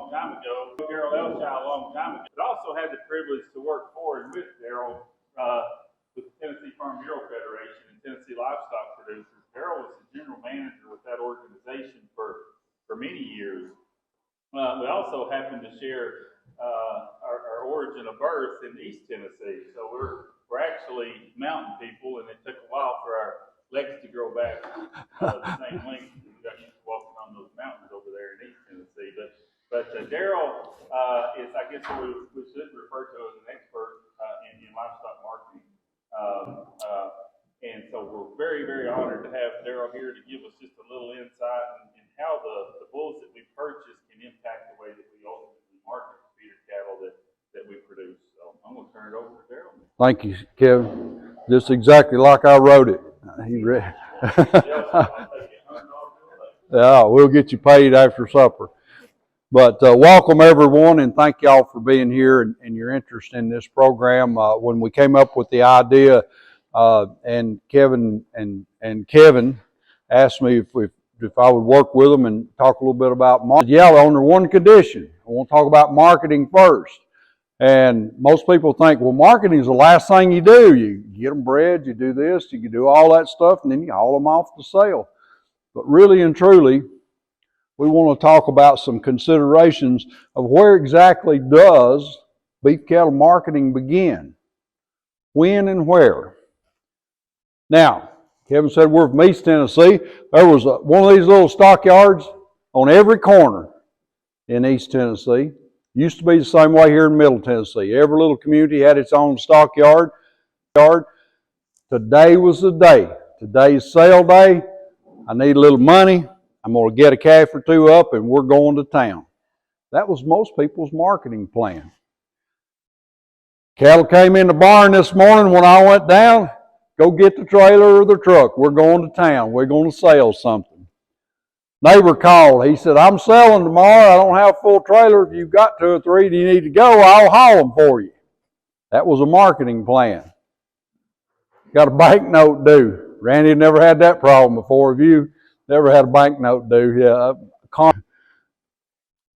long time ago, Daryl Elshaw a long time ago, but also had the privilege to work for and with Daryl with the Tennessee Farm Bureau Federation and Tennessee Livestock Producers. Daryl was the general manager with that organization for many years. We also happen to share our origin of birth in East Tennessee, so we're actually mountain people, and it took a while for our legs to grow back the same length. We got used to walking on those mountains over there in East Tennessee. But Daryl is, I guess, what we should refer to as an expert in livestock marketing. And so we're very, very honored to have Daryl here to give us just a little insight in how the bulls that we purchase can impact the way that we ultimately market the feeder cattle that we produce. So I'm going to turn it over to Daryl. Thank you, Kevin. Just exactly like I wrote it. He read. Yeah, we'll get you paid after supper. But welcome everyone, and thank y'all for being here and your interest in this program. When we came up with the idea, and Kevin asked me if I would work with them and talk a little bit about marketing. Yeah, under one condition. I want to talk about marketing first. And most people think, well, marketing is the last thing you do. You get them bred, you do this, you can do all that stuff, and then you haul them off to sale. But really and truly, we want to talk about some considerations of where exactly does beef cattle marketing begin? When and where? Now, Kevin said we're from East Tennessee. There was one of these little stockyards on every corner in East Tennessee. Used to be the same way here in Middle Tennessee. Every little community had its own stockyard. Today was the day. Today's sale day. I need a little money. I'm going to get a calf or two up and we're going to town. That was most people's marketing plan. Cattle came in the barn this morning when I went down. Go get the trailer or the truck. We're going to town. We're going to sell something. Neighbor called. He said, I'm selling tomorrow. I don't have a full trailer. If you've got 2 or 3 and you need to go, I'll haul them for you. That was a marketing plan. Got a banknote due. Randy never had that problem before. Have you never had a banknote due? Yeah.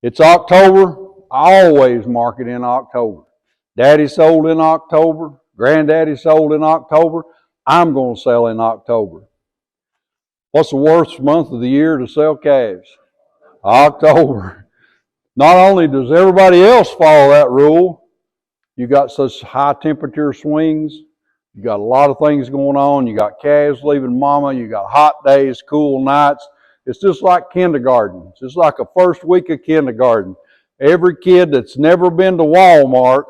It's October. I always market in October. Daddy sold in October. Granddaddy sold in October. I'm going to sell in October. What's the worst month of the year to sell calves? October. Not only does everybody else follow that rule, you got such high temperature swings, you got a lot of things going on, you got calves leaving mama, you got hot days, cool nights. It's just like kindergarten. It's just like a first week of kindergarten. Every kid that's never been to Walmart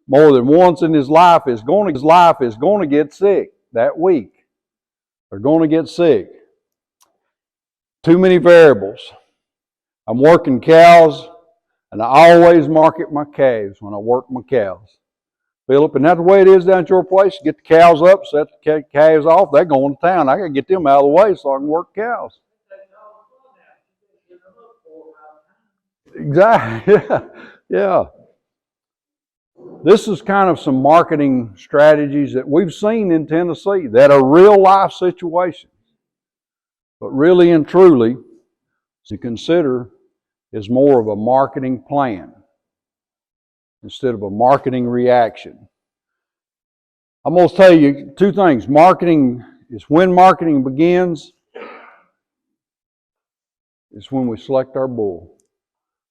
more than once in his life is going to get sick that week. They're going to get sick. Too many variables. I'm working cows, and I always market my calves when I work my cows. Philip, and that's the way it is down at your place. Get the cows up, set the calves off. They're going to town. I got to get them out of the way so I can work cows. Exactly. Yeah. This is kind of some marketing strategies that we've seen in Tennessee that are real life situations. But really and truly, to consider is more of a marketing plan instead of a marketing reaction. I'm going to tell you 2 things. Marketing is when marketing begins, is when we select our bull.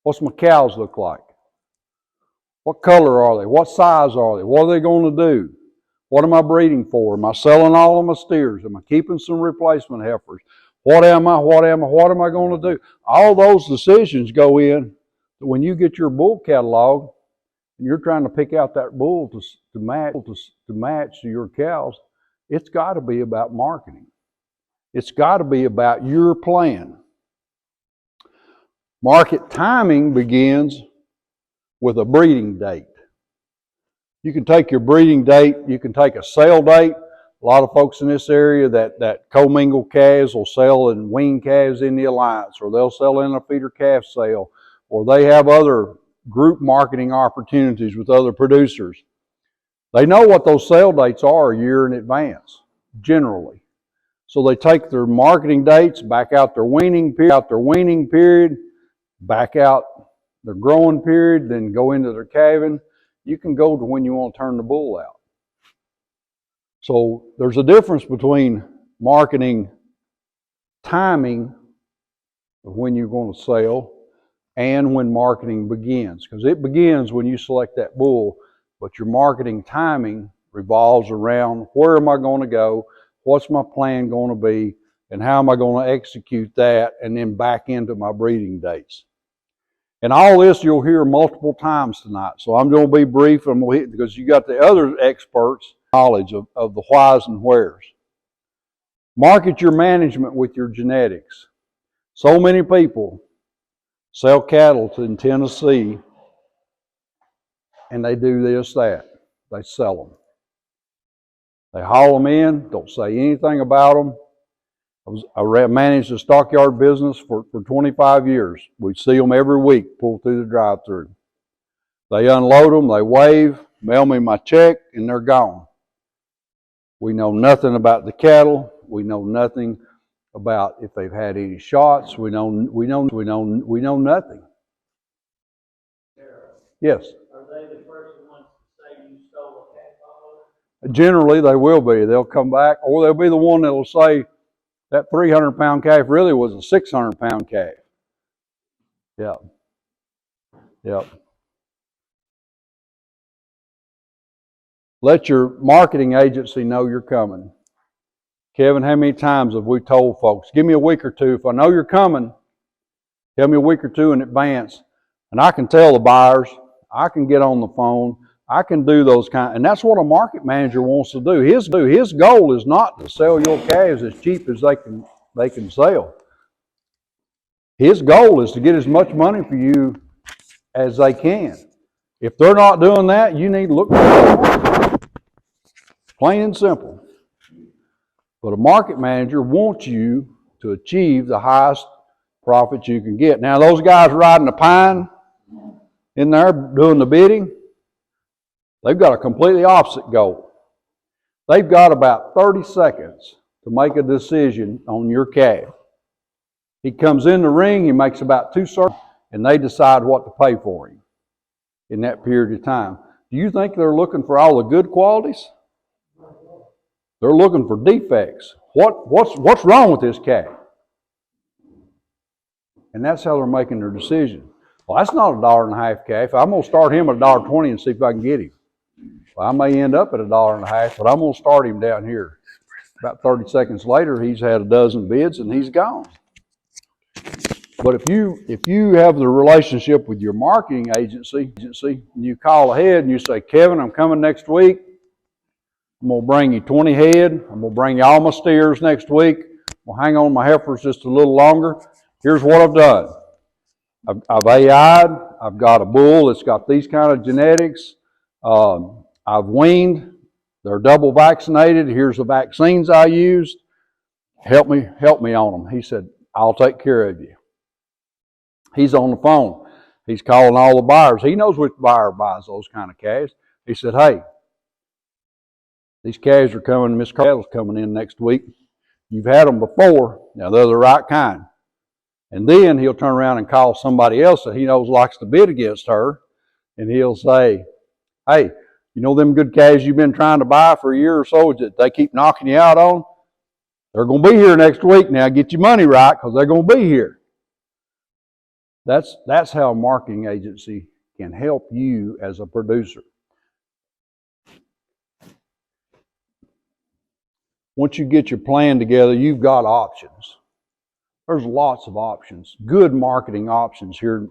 What's my cows look like? What color are they? What size are they? What are they going to do? What am I breeding for? Am I selling all of my steers? Am I keeping some replacement heifers? What am I going to do? All those decisions go in when you get your bull catalog and you're trying to pick out that bull to match to your cows. It's got to be about marketing. It's got to be about your plan. Market timing begins with a breeding date. You can take your breeding date, you can take a sale date. A lot of folks in this area that commingle calves will sell and wean calves in the Alliance, or they'll sell in a feeder calf sale, or they have other group marketing opportunities with other producers. They know what those sale dates are a year in advance, generally. So they take their marketing dates, back out their weaning period, back out their growing period, then go into their calving. You can go to when you want to turn the bull out. So there's a difference between marketing timing of when you're going to sell and when marketing begins. Because it begins when you select that bull, but your marketing timing revolves around where am I going to go, what's my plan going to be, and how am I going to execute that, and then back into my breeding dates. And all this you'll hear multiple times tonight. So I'm going to be brief because you got the other experts' knowledge of the whys and wheres. Market your management with your genetics. So many people sell cattle in Tennessee and they do this, that. They sell them. They haul them in, don't say anything about them. I managed a stockyard business for 25 years. We see them every week, pull through the drive-through. They unload them, they wave, mail me my check, and they're gone. We know nothing about the cattle. We know nothing about if they've had any shots. We know nothing. Yes. Are they the first ones to say you stole a calf? Generally, they will be. They'll come back, or they'll be the one that will say, that 300-pound calf really was a 600-pound calf. Yep. Yep. Let your marketing agency know you're coming. Kevin, how many times have we told folks, give me a week or two. If I know you're coming, tell me a week or two in advance. And I can tell the buyers, I can get on the phone, I can do those and that's what a market manager wants to do. His goal is not to sell your calves as cheap as they can sell. His goal is to get as much money for you as they can. If they're not doing that, you need to look for them. Plain and simple. But a market manager wants you to achieve the highest profits you can get. Now, those guys riding the pine in there doing the bidding, they've got a completely opposite goal. They've got about 30 seconds to make a decision on your calf. He comes in the ring, he makes about 2 circles, and they decide what to pay for him in that period of time. Do you think they're looking for all the good qualities? They're looking for defects. What's wrong with this calf? And that's how they're making their decision. Well, that's not $1.50 calf. I'm going to start him at $1.20 and see if I can get him. Well, I may end up at $1.50, but I'm going to start him down here. About 30 seconds later, he's had a dozen bids and he's gone. But if you have the relationship with your marketing agency, you call ahead and you say, Kevin, I'm coming next week. I'm going to bring you 20 head. I'm going to bring you all my steers next week. We'll hang on my heifers just a little longer. Here's what I've done. I've AI'd. I've got a bull that's got these kind of genetics. I've weaned. They're double vaccinated. Here's the vaccines I used. Help me on them. He said, I'll take care of you. He's on the phone. He's calling all the buyers. He knows which buyer buys those kind of calves. He said, hey, these calves are coming, Miss Cattle's coming in next week. You've had them before. Now they're the right kind. And then he'll turn around and call somebody else that he knows likes to bid against her. And he'll say, hey, you know them good calves you've been trying to buy for a year or so that they keep knocking you out on? They're going to be here next week. Now get your money right because they're going to be here. That's how a marketing agency can help you as a producer. Once you get your plan together, you've got options. There's lots of options, good marketing options here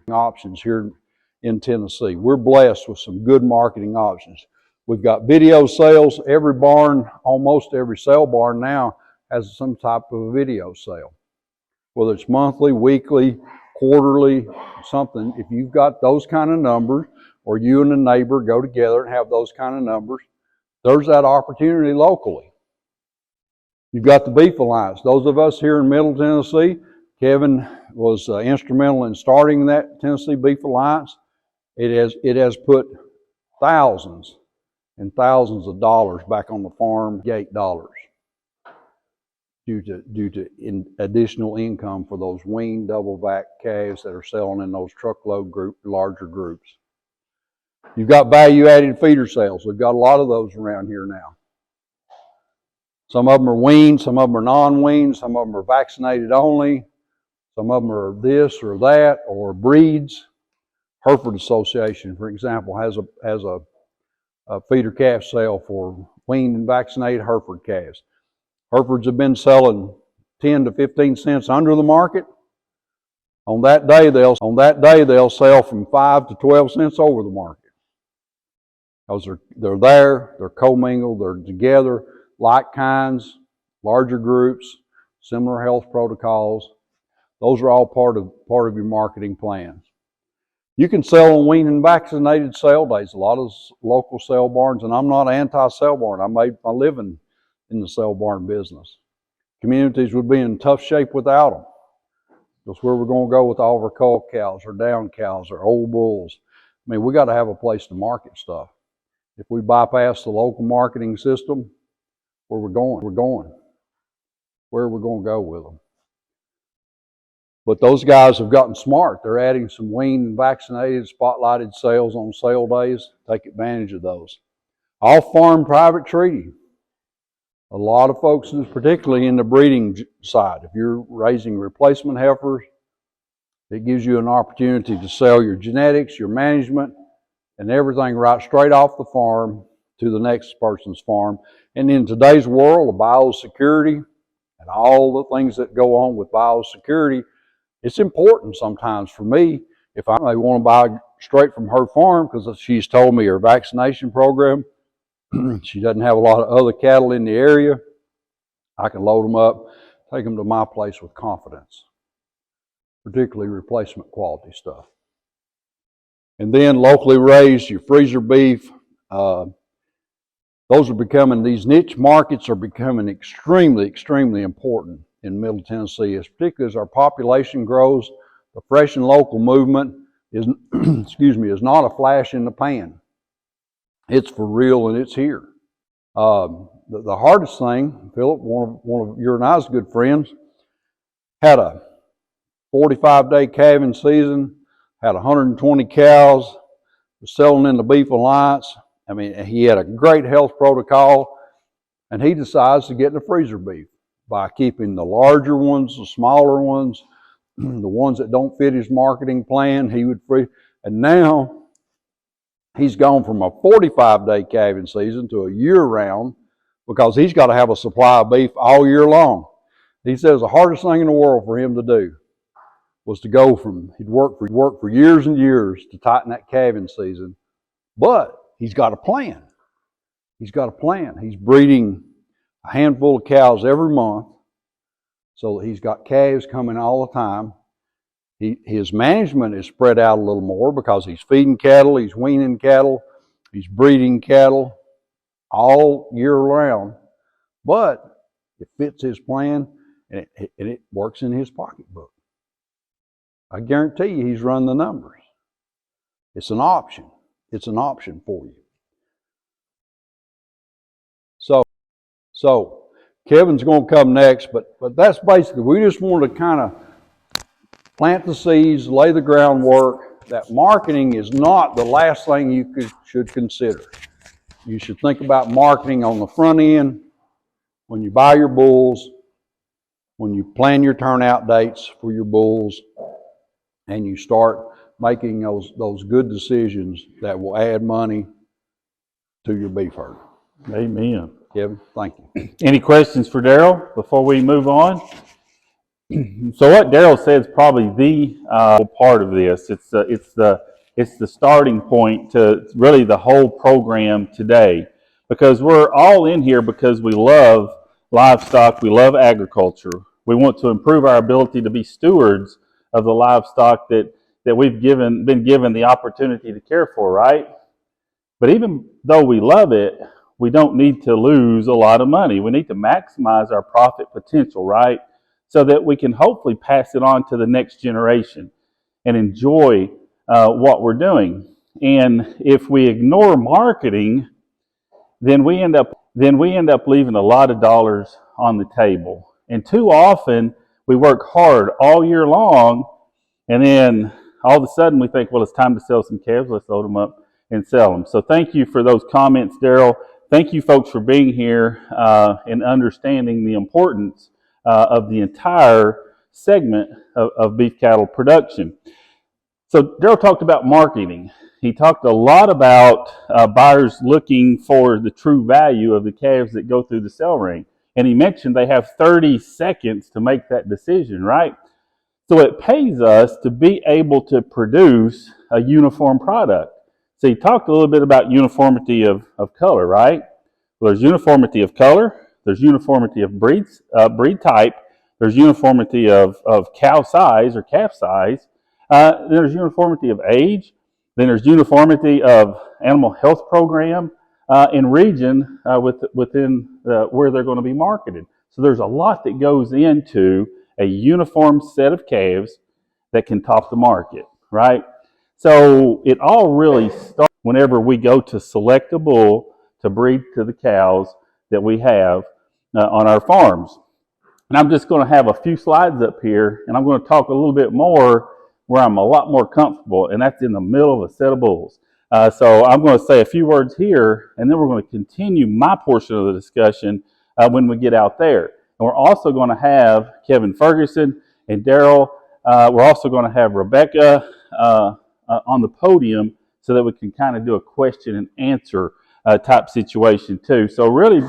in Tennessee. We're blessed with some good marketing options. We've got video sales. Every barn, almost every sale barn now has some type of a video sale. Whether it's monthly, weekly, quarterly, something. If you've got those kind of numbers, or you and a neighbor go together and have those kind of numbers, there's that opportunity locally. You've got the Beef Alliance. Those of us here in Middle Tennessee, Kevin was instrumental in starting that Tennessee Beef Alliance. It has put thousands and thousands of dollars back on the farm, gate dollars. due to additional income for those weaned double vac calves that are selling in those truckload larger groups. You've got value-added feeder sales. We've got a lot of those around here now. Some of them are weaned, some of them are non-weaned, some of them are vaccinated only, some of them are this or that, or breeds. Hereford Association, for example, has a feeder calf sale for weaned and vaccinated Hereford calves. Herefords have been selling 10 to 15 cents under the market. On that day, they'll sell from 5 to 12 cents over the market. Because they're there, they're commingled, they're together, like kinds, larger groups, similar health protocols. Those are all part of your marketing plans. You can sell on weaned and vaccinated sale days. A lot of local sale barns, and I'm not anti-sale barn. I made my living in the sale barn business. Communities would be in tough shape without them. That's where we're going to go with all of our cull cows, or down cows, or old bulls. I mean, we got to have a place to market stuff. If we bypass the local marketing system, where we're going. Where are we going to go with them? But those guys have gotten smart. They're adding some weaned and vaccinated spotlighted sales on sale days. Take advantage of those. Off-farm private treaty. A lot of folks, particularly in the breeding side, if you're raising replacement heifers, it gives you an opportunity to sell your genetics, your management, and everything right straight off the farm to the next person's farm. And in today's world of biosecurity and all the things that go on with biosecurity, it's important sometimes for me, if I may want to buy straight from her farm, because she's told me her vaccination program, she doesn't have a lot of other cattle in the area, I can load them up, take them to my place with confidence, particularly replacement quality stuff. And then locally raised, your freezer beef, those are becoming, these niche markets are becoming extremely, extremely important in Middle Tennessee, particularly as our population grows. The fresh and local movement is, is not a flash in the pan. It's for real, and it's here. The hardest thing, Philip, one of your and I's good friends, had a 45-day calving season, had 120 cows, was selling in the Beef Alliance. I mean, he had a great health protocol, and he decides to get in the freezer beef by keeping the larger ones, the smaller ones, the ones that don't fit his marketing plan, he would free. And now he's gone from a 45-day calving season to a year-round, because he's got to have a supply of beef all year long. He says the hardest thing in the world for him to do was to go from, he'd worked for years and years to tighten that calving season, but he's got a plan. He's got a plan. He's breeding a handful of cows every month, so that he's got calves coming all the time. His management is spread out a little more because he's feeding cattle, he's weaning cattle, he's breeding cattle all year round, but it fits his plan, and it works in his pocketbook. I guarantee you he's run the numbers. It's an option. It's an option for you. So Kevin's going to come next, but that's basically, we just want to kind of plant the seeds, lay the groundwork. That marketing is not the last thing you should consider. You should think about marketing on the front end, when you buy your bulls, when you plan your turnout dates for your bulls, and you start making those good decisions that will add money to your beef herd. Amen. Kevin, thank you. Any questions for Daryl before we move on? So what Daryl said is probably the part of this. It's the starting point to really the whole program today, because we're all in here because we love livestock, we love agriculture. We want to improve our ability to be stewards of the livestock that we've been given the opportunity to care for, right? But even though we love it, we don't need to lose a lot of money. We need to maximize our profit potential, right? So that we can hopefully pass it on to the next generation and enjoy what we're doing. And if we ignore marketing, then we end up leaving a lot of dollars on the table. And too often, we work hard all year long, and then all of a sudden we think, well, it's time to sell some calves. Let's load them up and sell them. So thank you for those comments, Daryl. Thank you, folks, for being here and understanding the importance of the entire segment of beef cattle production. So Daryl talked about marketing. He talked a lot about buyers looking for the true value of the calves that go through the sale ring. And he mentioned they have 30 seconds to make that decision, right? So it pays us to be able to produce a uniform product. So he talked a little bit about uniformity of color, right? Well, there's uniformity of color, there's uniformity of breed type, there's uniformity of cow size or calf size, then there's uniformity of age, then there's uniformity of animal health program and region within where they're going to be marketed. So there's a lot that goes into a uniform set of calves that can top the market, right? So it all really starts whenever we go to select a bull to breed to the cows that we have on our farms. And I'm just going to have a few slides up here, and I'm going to talk a little bit more where I'm a lot more comfortable, and that's in the middle of a set of bulls. So I'm going to say a few words here, and then we're going to continue my portion of the discussion when we get out there. And we're also going to have Kevin Ferguson and Daryl. We're also going to have Rebecca on the podium so that we can kind of do a question and answer type situation too. So really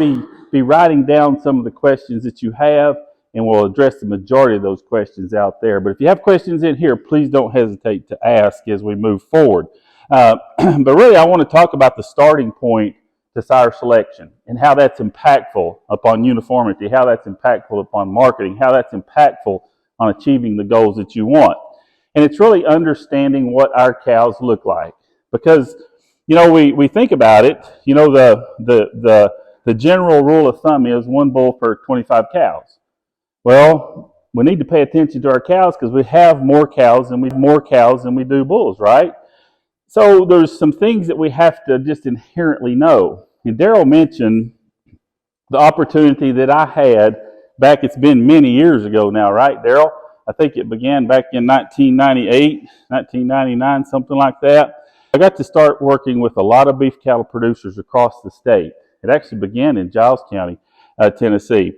be writing down some of the questions that you have, and we'll address the majority of those questions out there. But if you have questions in here, please don't hesitate to ask as we move forward. But really, I want to talk about the starting point to sire selection and how that's impactful upon uniformity, how that's impactful upon marketing, how that's impactful on achieving the goals that you want. And it's really understanding what our cows look like. Because, you know, we think about it, you know, the general rule of thumb is 1 bull per 25 cows. Well, we need to pay attention to our cows because we have more cows than we do bulls, right? So there's some things that we have to just inherently know. And Daryl mentioned the opportunity that I had back, it's been many years ago now, right, Daryl? I think it began back in 1998, 1999, something like that. I got to start working with a lot of beef cattle producers across the state. It actually began in Giles County, Tennessee.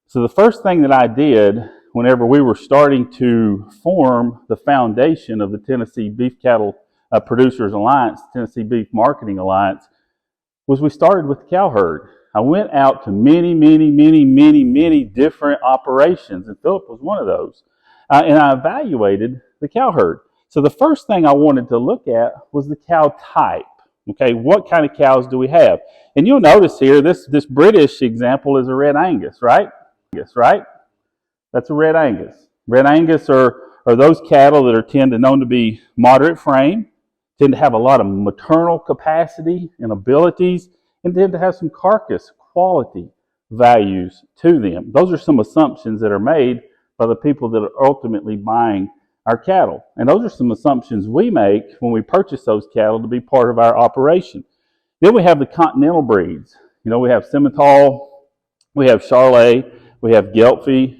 So the first thing that I did whenever we were starting to form the foundation of the Tennessee Beef Cattle Producers Alliance, Tennessee Beef Marketing Alliance, was we started with the cow herd. I went out to many different operations, and Philip was one of those. And I evaluated the cow herd. So the first thing I wanted to look at was the cow type. Okay, what kind of cows do we have? And you'll notice here, this British example is a Red Angus, right? That's a Red Angus. Red Angus are those cattle that are known to be moderate frame, tend to have a lot of maternal capacity and abilities, and tend to have some carcass quality values to them. Those are some assumptions that are made by the people that are ultimately buying our cattle. And those are some assumptions we make when we purchase those cattle to be part of our operation. Then we have the continental breeds. You know, we have Simmental, we have Charolais, we have Geltfie,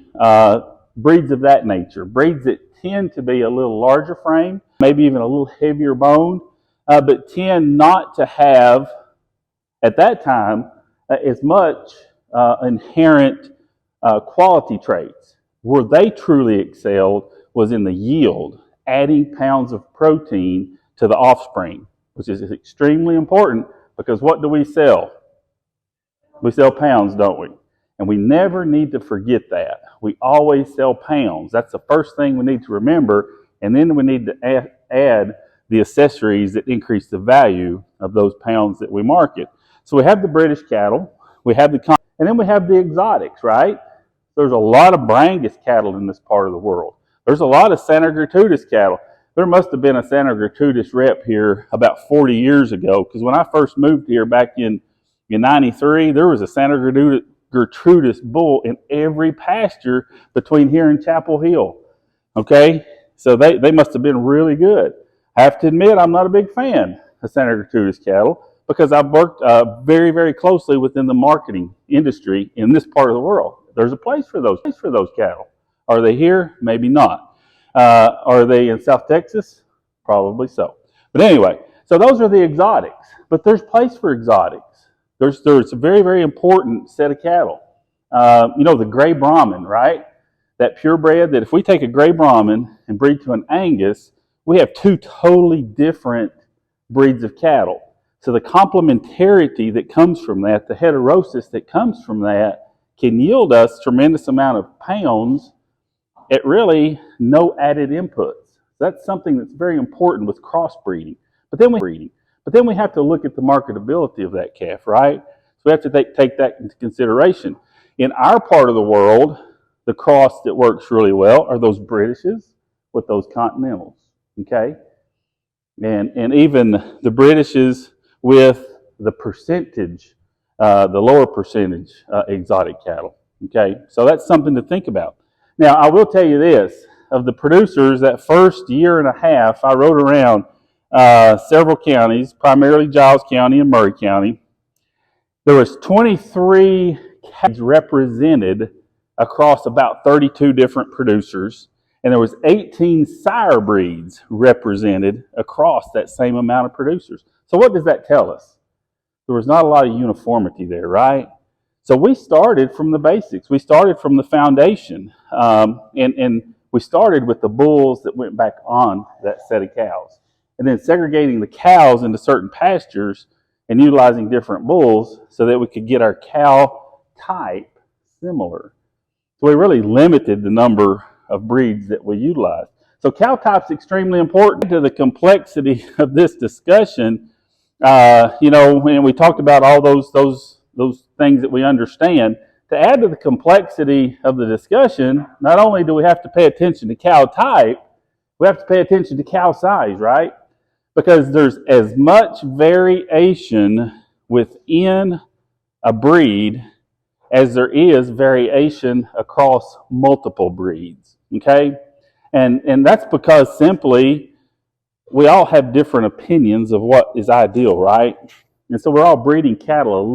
breeds of that nature. Breeds that tend to be a little larger frame, maybe even a little heavier bone, but tend not to have, at that time, as much inherent quality traits. Where they truly excelled was in the yield, adding pounds of protein to the offspring, which is extremely important because what do we sell? We sell pounds, don't we? And we never need to forget that. We always sell pounds. That's the first thing we need to remember, and then we need to add the accessories that increase the value of those pounds that we market. So we have the British cattle, we have and then we have the exotics, right? There's a lot of Brangus cattle in this part of the world. There's a lot of Santa Gertrudis cattle. There must have been a Santa Gertrudis rep here about 40 years ago, because when I first moved here back in 93, there was a Santa Gertrudis bull in every pasture between here and Chapel Hill. Okay? So they must have been really good. I have to admit, I'm not a big fan of Santa Gertrudis cattle because I've worked very closely within the marketing industry in this part of the world. There's a place for those cattle. Are they here? Maybe not. Are they in South Texas? Probably so. But anyway, so those are the exotics. But there's place for exotics. There's a very, very important set of cattle. The gray Brahmin, right? That purebred, that if we take a gray Brahmin and breed to an Angus, we have two totally different breeds of cattle. So the complementarity that comes from that, the heterosis that comes from that, can yield us a tremendous amount of pounds at really no added inputs. That's something that's very important with crossbreeding. But then we have to look at the marketability of that calf, right? So we have to take that into consideration. In our part of the world, the cross that works really well are those Britishes with those Continentals, okay? And even the Britishes with the percentage, the lower percentage exotic cattle. Okay, so that's something to think about. Now, I will tell you this, of the producers, that first year and a half, I rode around several counties, primarily Giles County and Murray County. There was 23 cows represented across about 32 different producers, and there was 18 sire breeds represented across that same amount of producers. So what does that tell us? There was not a lot of uniformity there, right? So we started from the basics. We started from the foundation. And we started with the bulls that went back on that set of cows. And then segregating the cows into certain pastures and utilizing different bulls so that we could get our cow type similar. So we really limited the number of breeds that we utilized. So cow type is extremely important. To the complexity of this discussion, when we talked about all those things that we understand, to add to the complexity of the discussion, not only do we have to pay attention to cow type, we have to pay attention to cow size, right? Because there's as much variation within a breed as there is variation across multiple breeds, okay? And that's because simply we all have different opinions of what is ideal, right? And so we're all breeding cattle a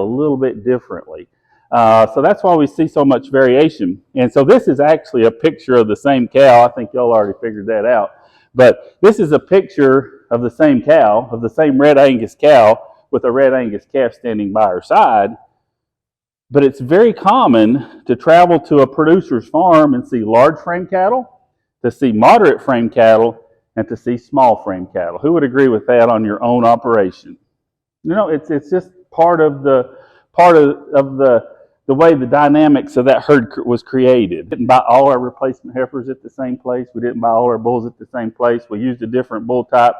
little bit differently. So that's why we see so much variation. And so this is actually a picture of the same cow. I think y'all already figured that out. But this is a picture of the same cow, of the same red Angus cow with a red Angus calf standing by her side. But it's very common to travel to a producer's farm and see large frame cattle, to see moderate frame cattle, and to see small frame cattle. Who would agree with that on your own operation? It's just part of the way the dynamics of that herd was created. We didn't buy all our replacement heifers at the same place. We didn't buy all our bulls at the same place. We used a different bull type,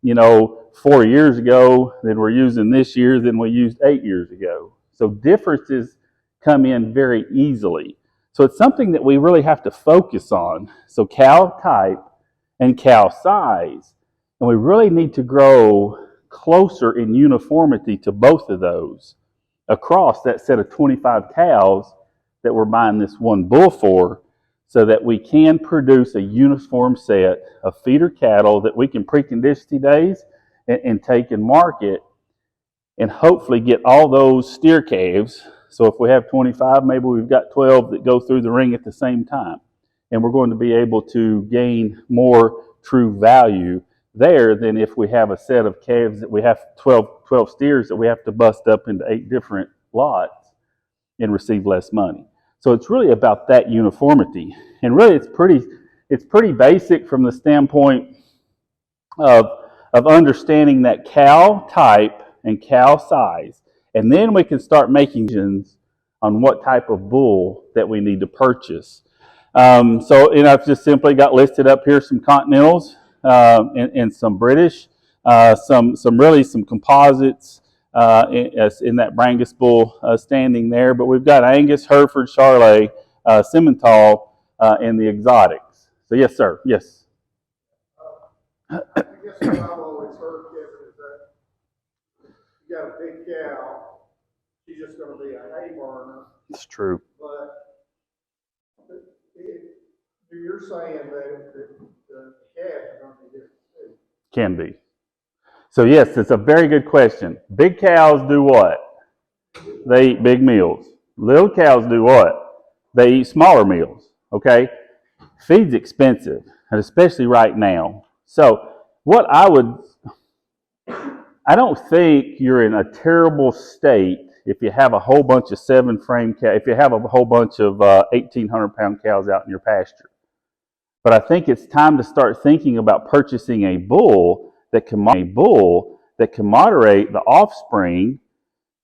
4 years ago than we're using this year than we used 8 years ago. So differences come in very easily. So it's something that we really have to focus on. So cow type and cow size. And we really need to grow closer in uniformity to both of those across that set of 25 cows that we're buying this one bull for, so that we can produce a uniform set of feeder cattle that we can precondition days and take and market, and hopefully get all those steer calves. So if we have 25, maybe we've got 12 that go through the ring at the same time. And we're going to be able to gain more true value there than if we have a set of calves that we have 12 steers that we have to bust up into 8 different lots and receive less money. So it's really about that uniformity. And really it's pretty basic from the standpoint of understanding that cow type and cow size. And then we can start making decisions on what type of bull that we need to purchase. I've just simply got listed up here some Continentals and some British, some composites in that Brangus bull standing there. But we've got Angus, Hereford, Charolais, Simmental, and the exotics. So yes, sir. Yes. I guess what I've always heard, Kevin, is that you got a big cow, she's just going to be a hay burner. It's true. But you're saying that the calf is going to be different too. Can be. So yes, it's a very good question. Big cows do what? They eat big meals. Little cows do what? They eat smaller meals, okay? Feed's expensive, and especially right now. So I don't think you're in a terrible state if you have a whole bunch of 7-frame cows, if you have a whole bunch of 1,800-pound cows out in your pasture. But I think it's time to start thinking about purchasing a bull that can moderate the offspring,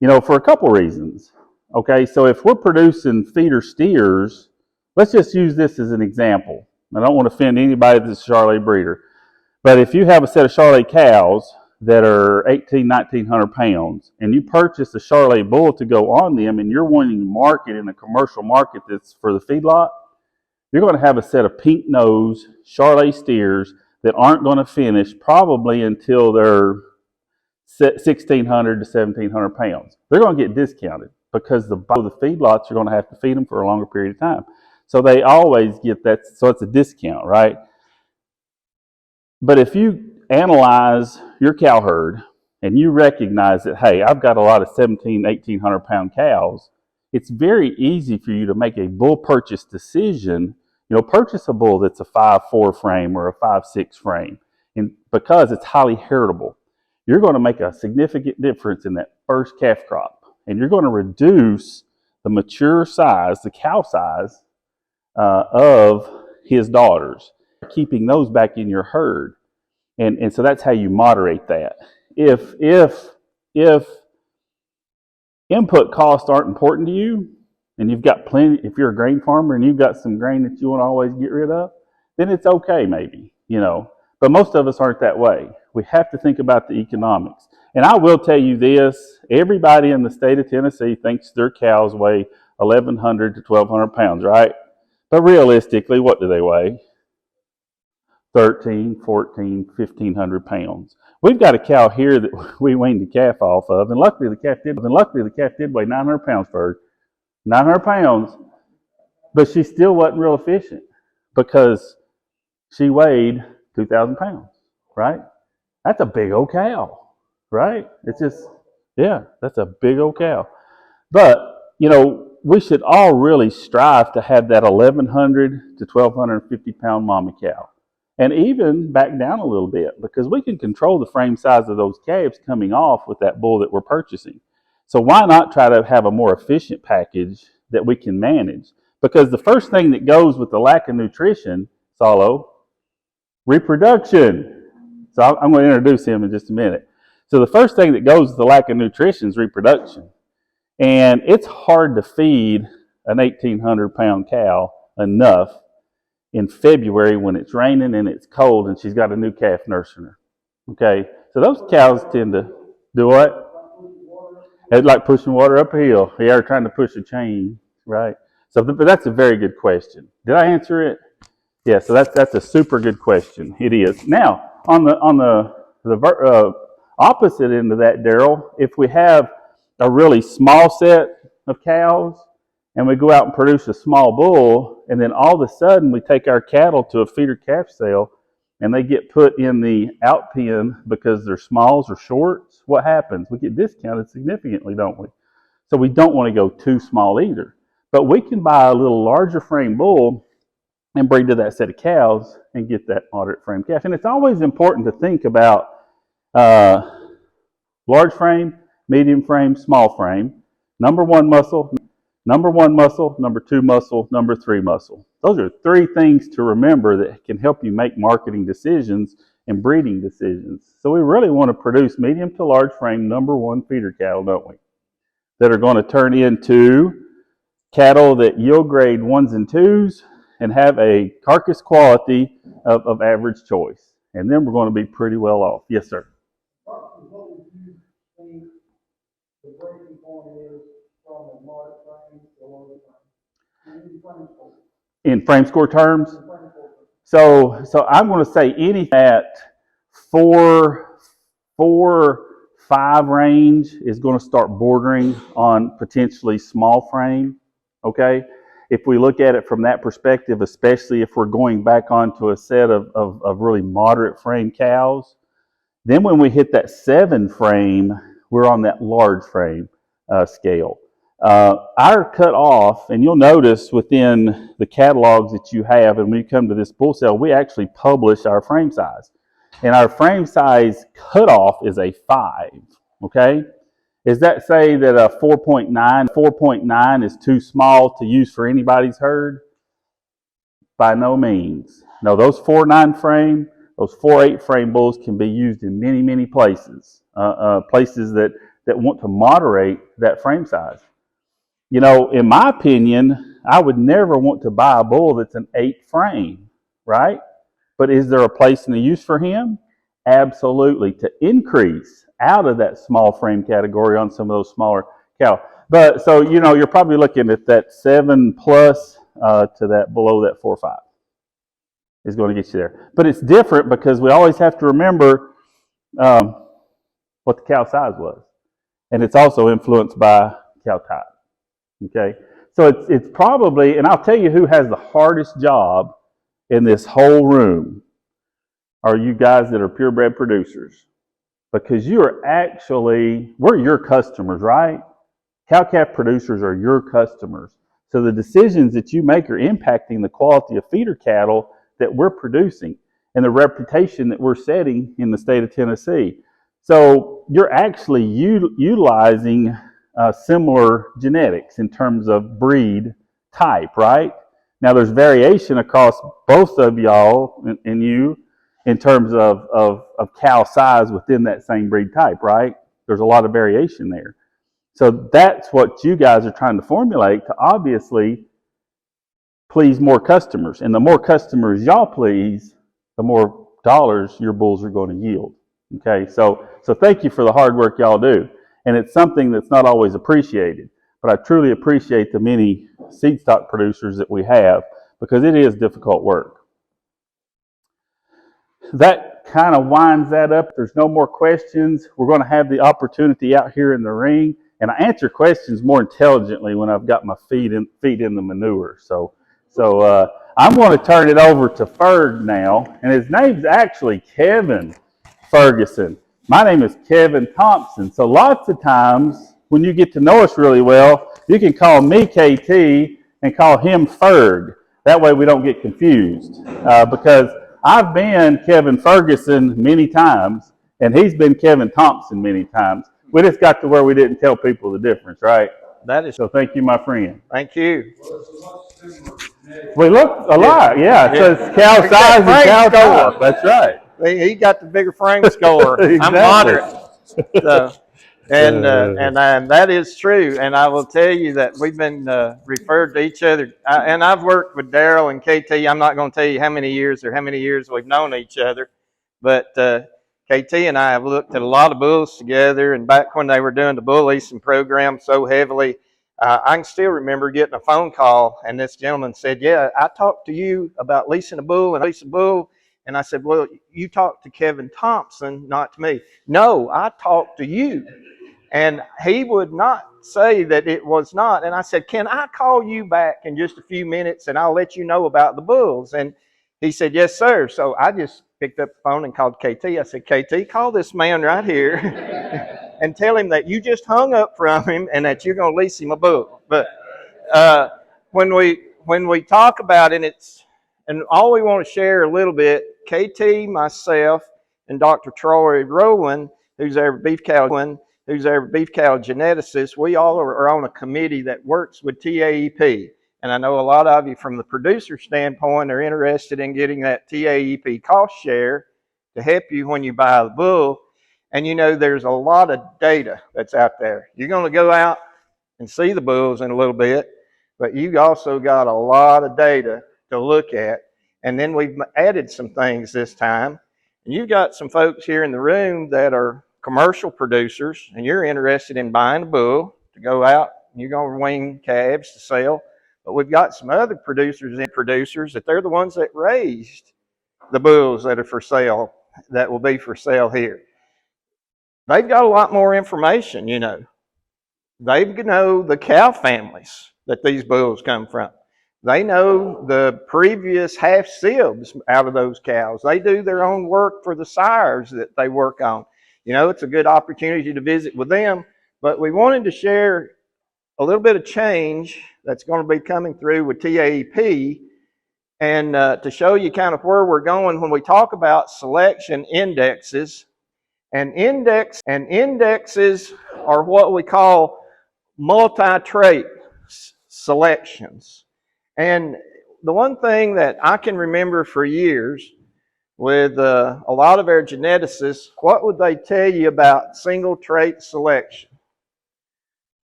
for a couple reasons. Okay, so if we're producing feeder steers, let's just use this as an example. I don't want to offend anybody that's a Charolais breeder, but if you have a set of Charolais cows that are 1,900 pounds, and you purchase a Charolais bull to go on them, and you're wanting to market in a commercial market that's for the feedlot, you're going to have a set of pink-nosed Charolais steers that aren't going to finish probably until they're 1,600 to 1,700 pounds. They're going to get discounted because the feedlots are going to have to feed them for a longer period of time. So they always get that, so it's a discount, right? But if you analyze your cow herd and you recognize that, hey, I've got a lot of 1,800 pound cows, it's very easy for you to make a bull purchase decision. Purchase a bull that's a 5'4" frame or a 5'6" frame, and because it's highly heritable, you're going to make a significant difference in that first calf crop, and you're going to reduce the mature size, the cow size of his daughters, keeping those back in your herd. And so that's how you moderate that. If input costs aren't important to you, and you've got plenty, if you're a grain farmer and you've got some grain that you want to always get rid of, then it's okay maybe, But most of us aren't that way. We have to think about the economics. And I will tell you this, everybody in the state of Tennessee thinks their cows weigh 1,100 to 1,200 pounds, right? But realistically, what do they weigh? 13, 14, 1,500 pounds. We've got a cow here that we weaned the calf off of, and luckily the calf did weigh 900 pounds for her. 900 pounds, but she still wasn't real efficient because she weighed 2,000 pounds, right? That's a big old cow, right? It's just, yeah, that's a big old cow. But, we should all really strive to have that 1,100 to 1,250 pound mama cow. And even back down a little bit, because we can control the frame size of those calves coming off with that bull that we're purchasing. So why not try to have a more efficient package that we can manage? Because the first thing that goes with the lack of nutrition, Saulo, reproduction. So I'm going to introduce him in just a minute. So the first thing that goes with the lack of nutrition is reproduction. And it's hard to feed an 1,800 pound cow enough in February when it's raining and it's cold and she's got a new calf nursing her. Okay, so those cows tend to do what? It's like pushing water uphill. Yeah, or trying to push a chain, right? So, but that's a very good question. Did I answer it? Yeah. So that's a super good question. It is. Now, on the opposite end of that, Daryl, if we have a really small set of cows and we go out and produce a small bull, and then all of a sudden we take our cattle to a feeder calf sale and they get put in the out pen because they're smalls or shorts, what happens? We get discounted significantly, don't we? So we don't want to go too small either. But we can buy a little larger frame bull and breed to that set of cows and get that moderate frame calf. And it's always important to think about large frame, medium frame, small frame, number one muscle, number two muscle, number three muscle. Those are three things to remember that can help you make marketing decisions and breeding decisions. So we really want to produce medium to large frame number one feeder cattle, don't we? That are going to turn into cattle that yield grade 1s and 2s and have a carcass quality of average choice. And then we're going to be pretty well off. Yes, sir. What would you think the breaking point is from a moderate frame to a low frame? In frame score terms? So I'm going to say anything at 4, 5 range is going to start bordering on potentially small frame. Okay, if we look at it from that perspective, especially if we're going back onto a set of really moderate frame cows, then when we hit that 7 frame, we're on that large frame scale. Our cutoff, and you'll notice within the catalogs that you have, and when you come to this bull sale, we actually publish our frame size. And our frame size cutoff is a 5, okay? Does that say that a 4.9 is too small to use for anybody's herd? By no means. No, those 4.9 frame, those 4.8 frame bulls can be used in many, many places. Places that want to moderate that frame size. You know, in my opinion, I would never want to buy a bull that's an 8 frame, right? But is there a place and a use for him? Absolutely, to increase out of that small frame category on some of those smaller cow. But so, you know, you're probably looking at that 7 plus to that below that 4.5 is going to get you there. But it's different because we always have to remember what the cow size was. And it's also influenced by cow type. Okay, so it's probably, and I'll tell you who has the hardest job in this whole room are you guys that are purebred producers, because you are actually, we're your customers, right? Cow-calf producers are your customers. So the decisions that you make are impacting the quality of feeder cattle that we're producing and the reputation that we're setting in the state of Tennessee. So you're actually utilizing similar genetics in terms of breed type, right? Now there's variation across both of y'all and you in terms of cow size within that same breed type, right? There's a lot of variation there. So that's what you guys are trying to formulate to obviously please more customers. And the more customers y'all please, the more dollars your bulls are going to yield. Okay, so thank you for the hard work y'all do. And it's something that's not always appreciated. But I truly appreciate the many seed stock producers that we have, because it is difficult work. That kind of winds that up. There's no more questions. We're going to have the opportunity out here in the ring. And I answer questions more intelligently when I've got my feet in the manure. So I'm going to turn it over to Ferg now. And his name's actually Kevin Ferguson. My name is Kevin Thompson. So lots of times when you get to know us really well, you can call me KT and call him Ferg. That way we don't get confused. Because I've been Kevin Ferguson many times, and he's been Kevin Thompson many times. We just got to where we didn't tell people the difference, right? That is. So thank you, my friend. Thank you. We look a lot, yeah. It says cow size and cow type. That's right. He got the bigger frame score. Exactly. I'm moderate. So, and that is true. And I will tell you that we've been referred to each other. And I've worked with Daryl and KT. I'm not going to tell you how many years we've known each other. But KT and I have looked at a lot of bulls together. And back when they were doing the bull leasing program so heavily, I can still remember getting a phone call. And this gentleman said, yeah, I talked to you about leasing a bull and leasing a bull. And I said, well, you talked to Kevin Thompson, not to me. No, I talked to you. And he would not say that it was not. And I said, can I call you back in just a few minutes and I'll let you know about the bulls? And he said, yes, sir. So I just picked up the phone and called KT. I said, KT, call this man right here and tell him that you just hung up from him and that you're going to lease him a bull. But when we talk about it, and all we want to share a little bit, KT, myself, and Dr. Troy Rowland, who's our beef cattle geneticist, we all are on a committee that works with TAEP. And I know a lot of you from the producer standpoint are interested in getting that TAEP cost share to help you when you buy the bull. And you know, there's a lot of data that's out there. You're going to go out and see the bulls in a little bit, but you also got a lot of data to look at. And then we've added some things this time. And you've got some folks here in the room that are commercial producers, and you're interested in buying a bull to go out and you're going to wean calves to sell. But we've got some other producers that they're the ones that raised the bulls that are for sale, that will be for sale here. They've got a lot more information, you know. They know the cow families that these bulls come from. They know the previous half sibs out of those cows. They do their own work for the sires that they work on. You know, it's a good opportunity to visit with them. But we wanted to share a little bit of change that's going to be coming through with TAEP, and to show you kind of where we're going when we talk about selection indexes. And indexes are what we call multi-trait selections. And the one thing that I can remember for years with a lot of our geneticists, what would they tell you about single trait selection?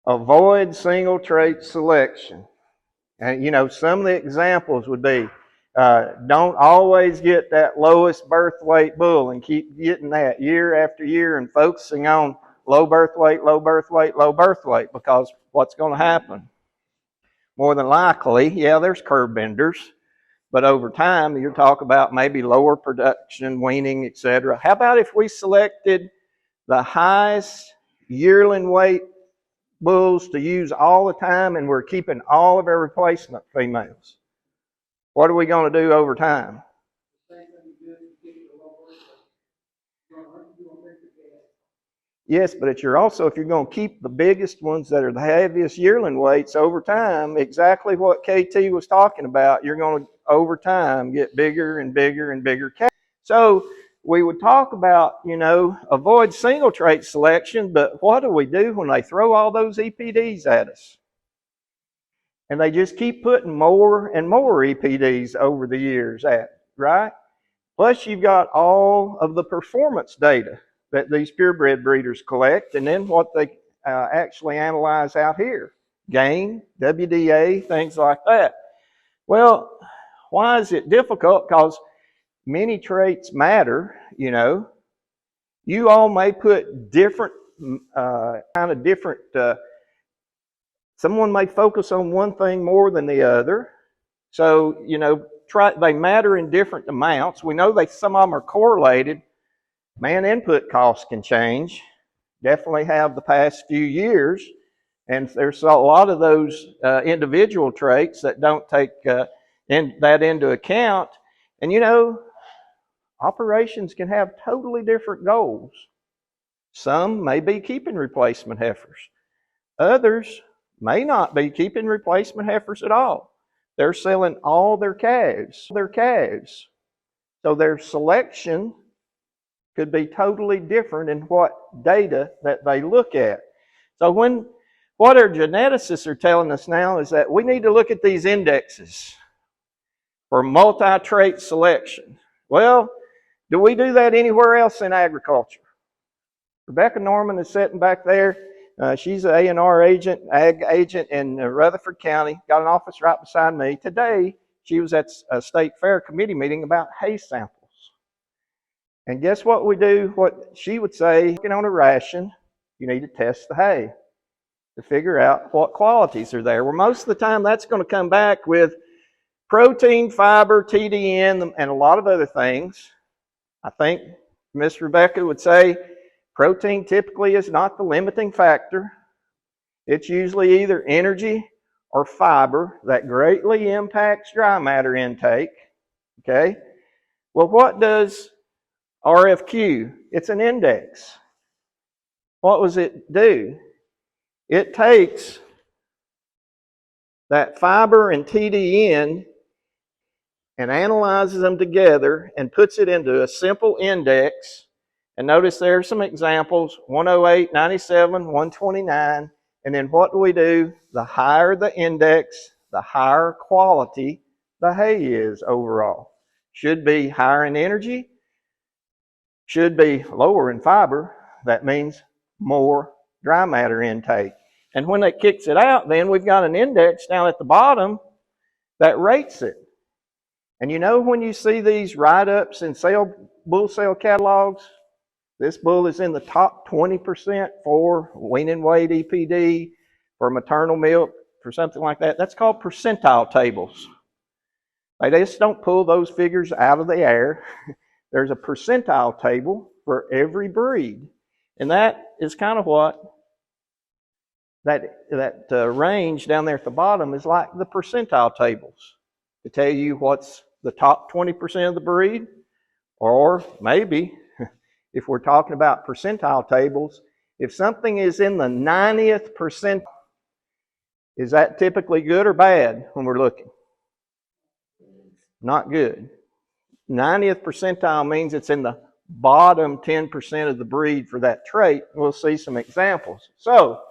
Avoid single trait selection. And you know, some of the examples would be, don't always get that lowest birth weight bull and keep getting that year after year and focusing on low birth weight, low birth weight, low birth weight, because what's going to happen? More than likely, yeah, there's curve benders, but over time, you're talking about maybe lower production, weaning, etc. How about if we selected the highest yearling weight bulls to use all the time, and we're keeping all of our replacement females? What are we going to do over time? Yes, but you're also, if you're going to keep the biggest ones that are the heaviest yearling weights over time, exactly what KT was talking about, you're going to, over time, get bigger and bigger and bigger calves. So we would talk about, you know, avoid single trait selection, but what do we do when they throw all those EPDs at us? And they just keep putting more and more EPDs over the years at, right? Plus you've got all of the performance data that these purebred breeders collect, and then what they actually analyze out here. Gain, WDA, things like that. Well, why is it difficult? Because many traits matter, you know. You all may put different, someone may focus on one thing more than the other. So, you know, they matter in different amounts. We know some of them are correlated. Man input costs can change, definitely have the past few years, and there's a lot of those individual traits that don't take that into account. And you know, operations can have totally different goals. Some may be keeping replacement heifers. Others may not be keeping replacement heifers at all. They're selling all their calves. So their selection could be totally different in what data that they look at. So what our geneticists are telling us now is that we need to look at these indexes for multi-trait selection. Well, do we do that anywhere else in agriculture? Rebecca Norman is sitting back there. She's an A&R agent, ag agent in Rutherford County, got an office right beside me. Today, she was at a state fair committee meeting about hay samples. And guess what we do? What she would say, looking on a ration, you need to test the hay to figure out what qualities are there. Well, most of the time that's going to come back with protein, fiber, TDN, and a lot of other things. I think Miss Rebecca would say protein typically is not the limiting factor. It's usually either energy or fiber that greatly impacts dry matter intake. Okay? Well, what does RFQ? It's an index. What does it do? It takes that fiber and TDN and analyzes them together and puts it into a simple index. And notice there are some examples, 108, 97, 129. And then what do? The higher the index, the higher quality the hay is overall. Should be higher in energy, should be lower in fiber. That means more dry matter intake. And when it kicks it out, then we've got an index down at the bottom that rates it. And you know, when you see these write-ups in bull sale catalogs, this bull is in the top 20% for weaning weight EPD, for maternal milk, for something like that. That's called percentile tables. They just don't pull those figures out of the air. There's a percentile table for every breed. And that is kind of what that range down there at the bottom is like, the percentile tables, to tell you what's the top 20% of the breed, or maybe, if we're talking about percentile tables, if something is in the 90th percentile, Is that typically good or bad when we're looking? Not good. 90th percentile means it's in the bottom 10% of the breed for that trait. We'll see some examples. So,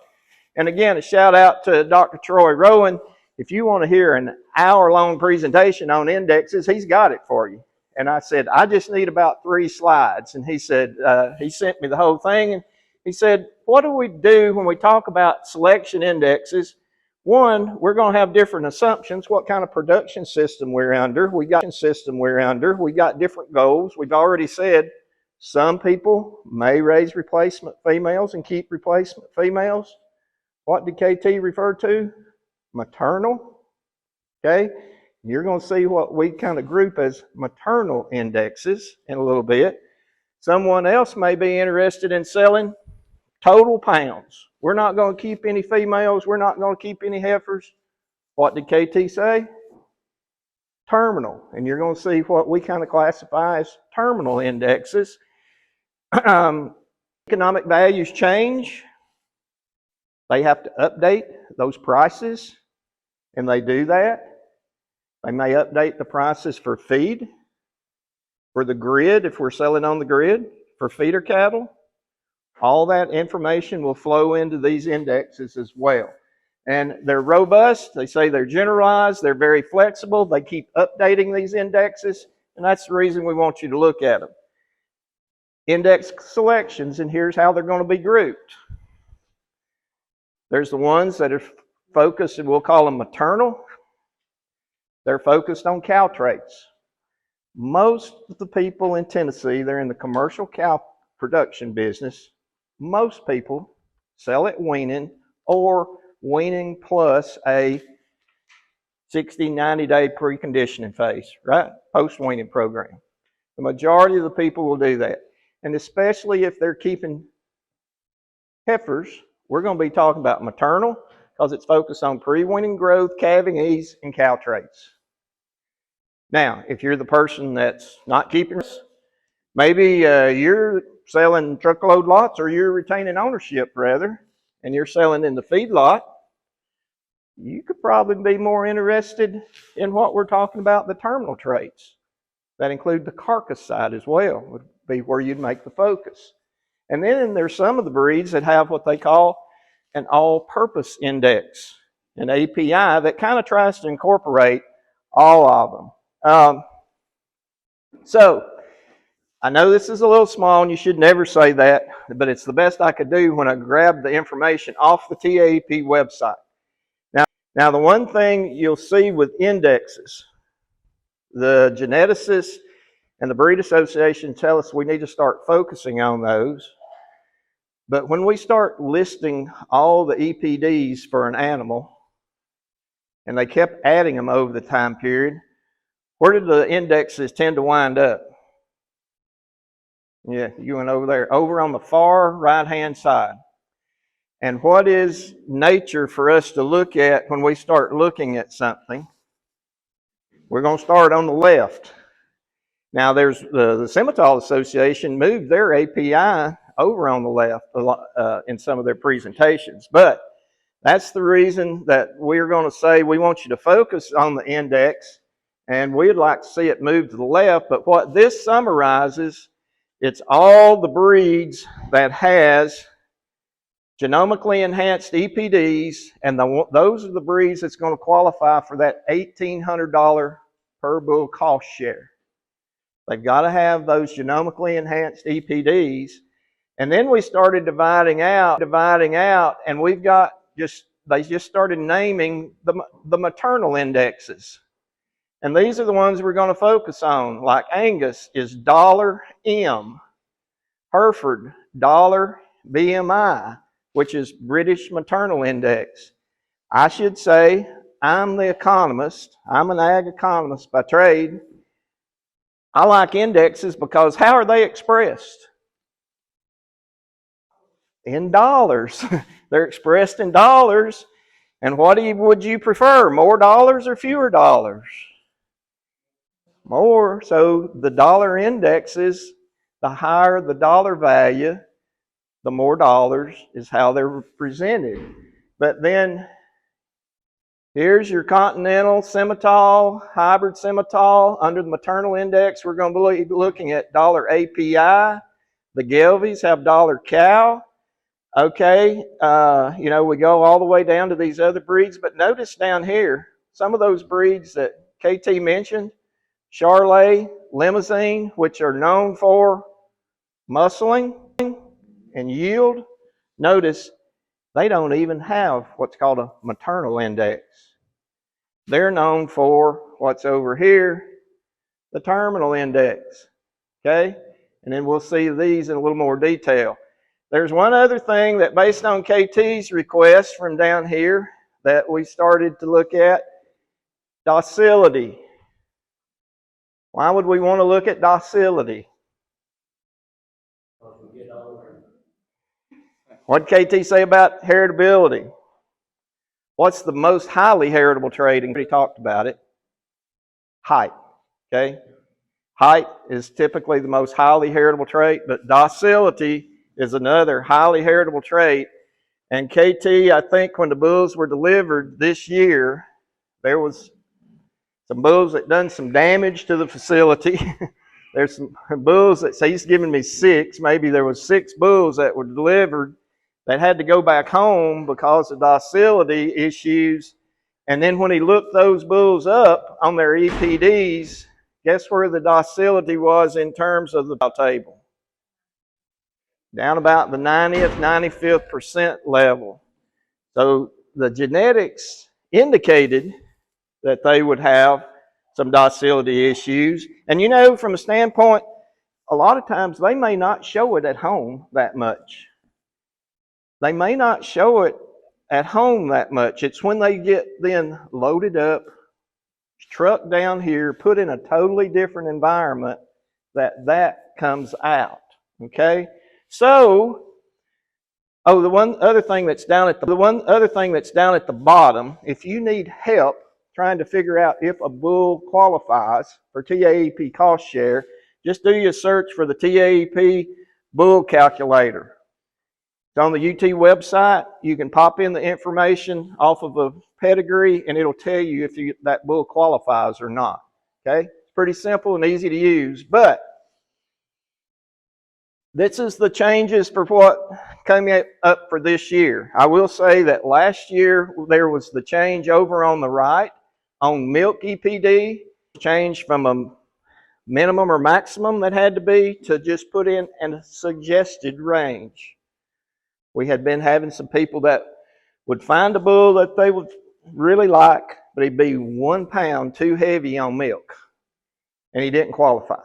and again, a shout out to Dr. Troy Rowan. If you want to hear an hour-long presentation on indexes, he's got it for you. And I said, I just need about 3 slides. And he said, he sent me the whole thing. And he said, what do we do when we talk about selection indexes? One, we're going to have different assumptions, what kind of production system we're under. We got different goals. We've already said some people may raise replacement females and keep replacement females. What did KT refer to? Maternal. Okay? You're going to see what we kind of group as maternal indexes in a little bit. Someone else may be interested in selling total pounds. We're not going to keep any females. We're not going to keep any heifers. What did KT say? Terminal. And you're going to see what we kind of classify as terminal indexes. Economic values change. They have to update those prices, and they do that. They may update the prices for feed, for the grid, if we're selling on the grid, for feeder cattle. All that information will flow into these indexes as well. And they're robust. They say they're generalized. They're very flexible. They keep updating these indexes, and that's the reason we want you to look at them. Index selections, and here's how they're going to be grouped. There's the ones that are focused, and we'll call them maternal. They're focused on cow traits. Most of the people in Tennessee, they're in the commercial cow production business. Most people sell at weaning or weaning plus a 60, 90-day preconditioning phase, right? Post-weaning program. The majority of the people will do that. And especially if they're keeping heifers, we're going to be talking about maternal because it's focused on pre-weaning growth, calving ease, and cow traits. Now, if you're the person that's not keeping, maybe you're selling truckload lots or you're retaining ownership rather, and you're selling in the feedlot, you could probably be more interested in what we're talking about, the terminal traits. That include the carcass side as well, would be where you'd make the focus. And then there's some of the breeds that have what they call an all-purpose index, an API, that kind of tries to incorporate all of them. So, I know this is a little small and you should never say that, but it's the best I could do when I grabbed the information off the TAEP website. Now the one thing you'll see with indexes, the geneticists and the breed association tell us we need to start focusing on those. But when we start listing all the EPDs for an animal, and they kept adding them over the time period, where did the indexes tend to wind up? Yeah, you went over there, over on the far right-hand side. And what is nature for us to look at when we start looking at something? We're going to start on the left. Now, there's the Simmental Association moved their API over on the left in some of their presentations. But that's the reason that we're going to say we want you to focus on the index, and we'd like to see it move to the left. But what this summarizes, it's all the breeds that has genomically enhanced EPDs, and those are the breeds that's going to qualify for that $1,800 per bull cost share. They've got to have those genomically enhanced EPDs. And then we started dividing out, and we've got they just started naming the maternal indexes. And these are the ones we're going to focus on. Like Angus is $M, Hereford $BMI, which is British Maternal Index. I should say I'm the economist. I'm an ag economist by trade. I like indexes because how are they expressed? In dollars. They're expressed in dollars. And what would you prefer? More dollars or fewer dollars? More. So the dollar indexes, the higher the dollar value, the more dollars is how they're presented. But then Here's your Continental Simmental, hybrid Simmental. Under the maternal index, we're going to be looking at dollar API. The Gelvies have dollar cow. Okay, you know, we go all the way down to these other breeds, but notice down here, some of those breeds that KT mentioned, Charolais, Limousine, which are known for muscling and yield, notice they don't even have what's called a maternal index. They're known for what's over here, the terminal index. Okay? And then we'll see these in a little more detail. There's one other thing that, based on KT's request from down here, that we started to look at, docility. Why would we want to look at docility? What did KT say about heritability? What's the most highly heritable trait? And we talked about it. Height. Okay? Height is typically the most highly heritable trait, but docility is another highly heritable trait. And KT, I think when the bulls were delivered this year, there was some bulls that done some damage to the facility. There's some bulls that say he's giving me 6. Maybe there was 6 bulls that were delivered that had to go back home because of docility issues. And then when he looked those bulls up on their EPDs, guess where the docility was in terms of the table? Down about the 90th, 95th percent level. So the genetics indicated that they would have some docility issues. And you know, from a standpoint, a lot of times they may not show it at home that much. They may not show it at home that much. It's when they get then loaded up, trucked down here, put in a totally different environment that comes out. Okay? So, the one other thing that's down at the bottom, if you need help trying to figure out if a bull qualifies for TAEP cost share, just do your search for the TAEP bull calculator. It's on the UT website. You can pop in the information off of a pedigree and it'll tell you if that bull qualifies or not. Okay? It's pretty simple and easy to use, but this is the changes for what came up for this year. I will say that last year there was the change over on the right on milk EPD, change from a minimum or maximum that had to be to just put in a suggested range. We had been having some people that would find a bull that they would really like, but he'd be 1 pound too heavy on milk, and he didn't qualify.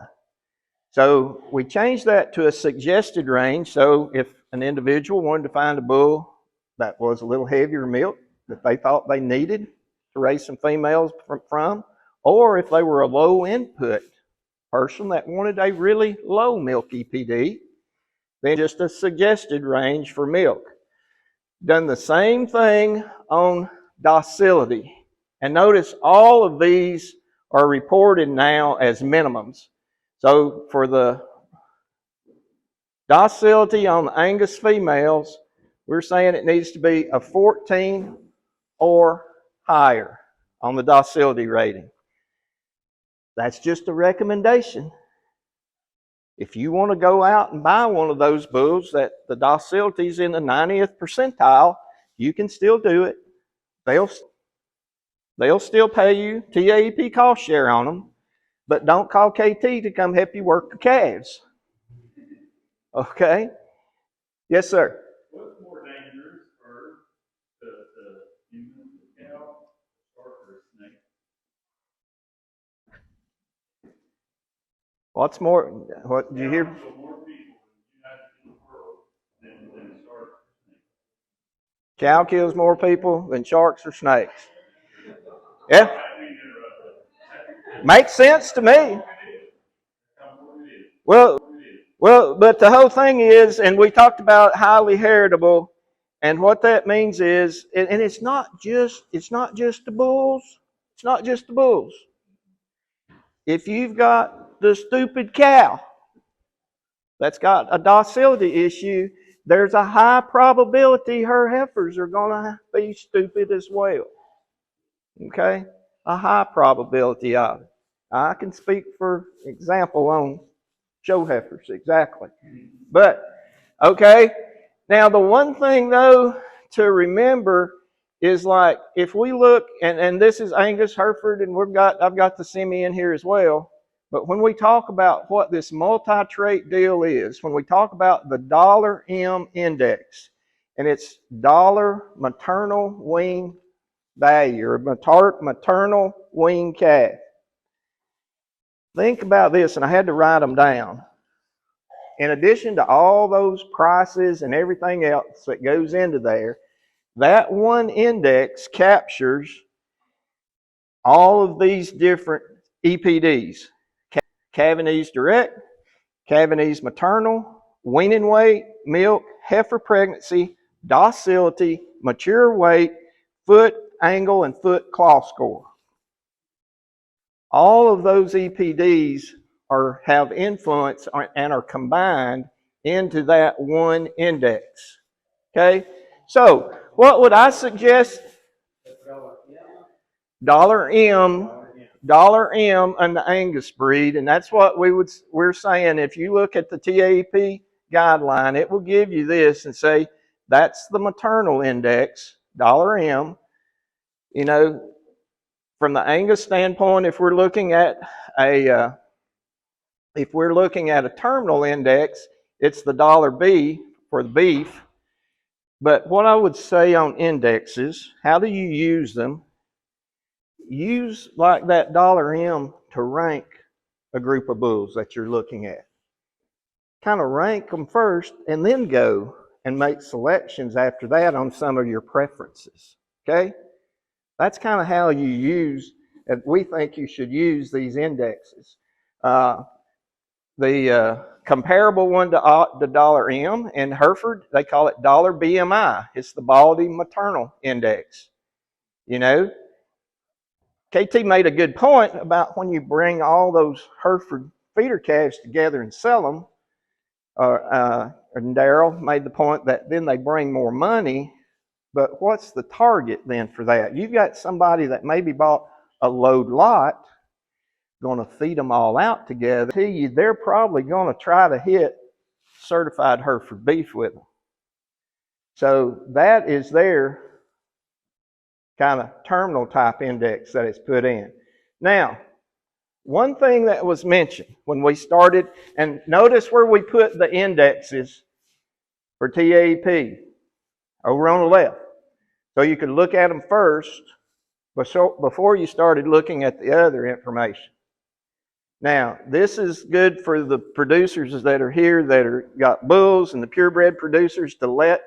So we changed that to a suggested range. So if an individual wanted to find a bull that was a little heavier milk that they thought they needed to raise some females from, or if they were a low input person that wanted a really low milk EPD, then just a suggested range for milk. Done the same thing on docility. And notice all of these are reported now as minimums. So for the docility on the Angus females, we're saying it needs to be a 14 or higher on the docility rating. That's just a recommendation. If you want to go out and buy one of those bulls that the docility is in the 90th percentile, you can still do it. They'll still pay you TAEP cost share on them, but don't call KT to come help you work the calves. Okay? Yes, sir. What's more dangerous for the human, the cow, or for a snake? What's more? What did you hear? More people in the world than sharks or snakes. Cow kills more people than sharks or snakes. Yeah. Makes sense to me. Well, but the whole thing is, and we talked about highly heritable, and what that means is, and it's not just the bulls. It's not just the bulls. If you've got the stupid cow that's got a docility issue, there's a high probability her heifers are going to be stupid as well. Okay? A high probability of it. I can speak for example on show heifers, exactly. But, okay, now the one thing though to remember is like if we look, and this is Angus Hereford, and I've got the semi in here as well. But when we talk about what this multi-trait deal is, when we talk about the $M index, and it's dollar maternal wean value or maternal wean calf. Think about this, and I had to write them down. In addition to all those prices and everything else that goes into there, that one index captures all of these different EPDs. Calving ease direct, calving ease maternal, weaning weight, milk, heifer pregnancy, docility, mature weight, foot angle, and foot claw score. All of those EPDs have influence and are combined into that one index. Okay? So, what would I suggest? $M and the Angus breed, and that's what we're saying. If you look at the TAEP guideline, it will give you this and say that's the maternal index, $M. You know, from the Angus standpoint, if we're looking at a terminal index, it's the $B for the beef. But what I would say on indexes, how do you use them? Use like that $M to rank a group of bulls that you're looking at. Kind of rank them first and then go and make selections after that on some of your preferences. Okay? That's kind of how you use, and we think you should use these indexes. The comparable one to the $M in Hereford, they call it $BMI. It's the Baldy Maternal Index. You know, KT made a good point about when you bring all those Hereford feeder calves together and sell them, and Daryl made the point that then they bring more money, but what's the target then for that? You've got somebody that maybe bought a load lot, going to feed them all out together. They're probably going to try to hit certified Hereford beef with them. So that is their kind of terminal type index that is put in. Now, one thing that was mentioned when we started, and notice where we put the indexes for TAEP, over on the left. So you could look at them first before you started looking at the other information. Now, this is good for the producers that are here that got bulls and the purebred producers to let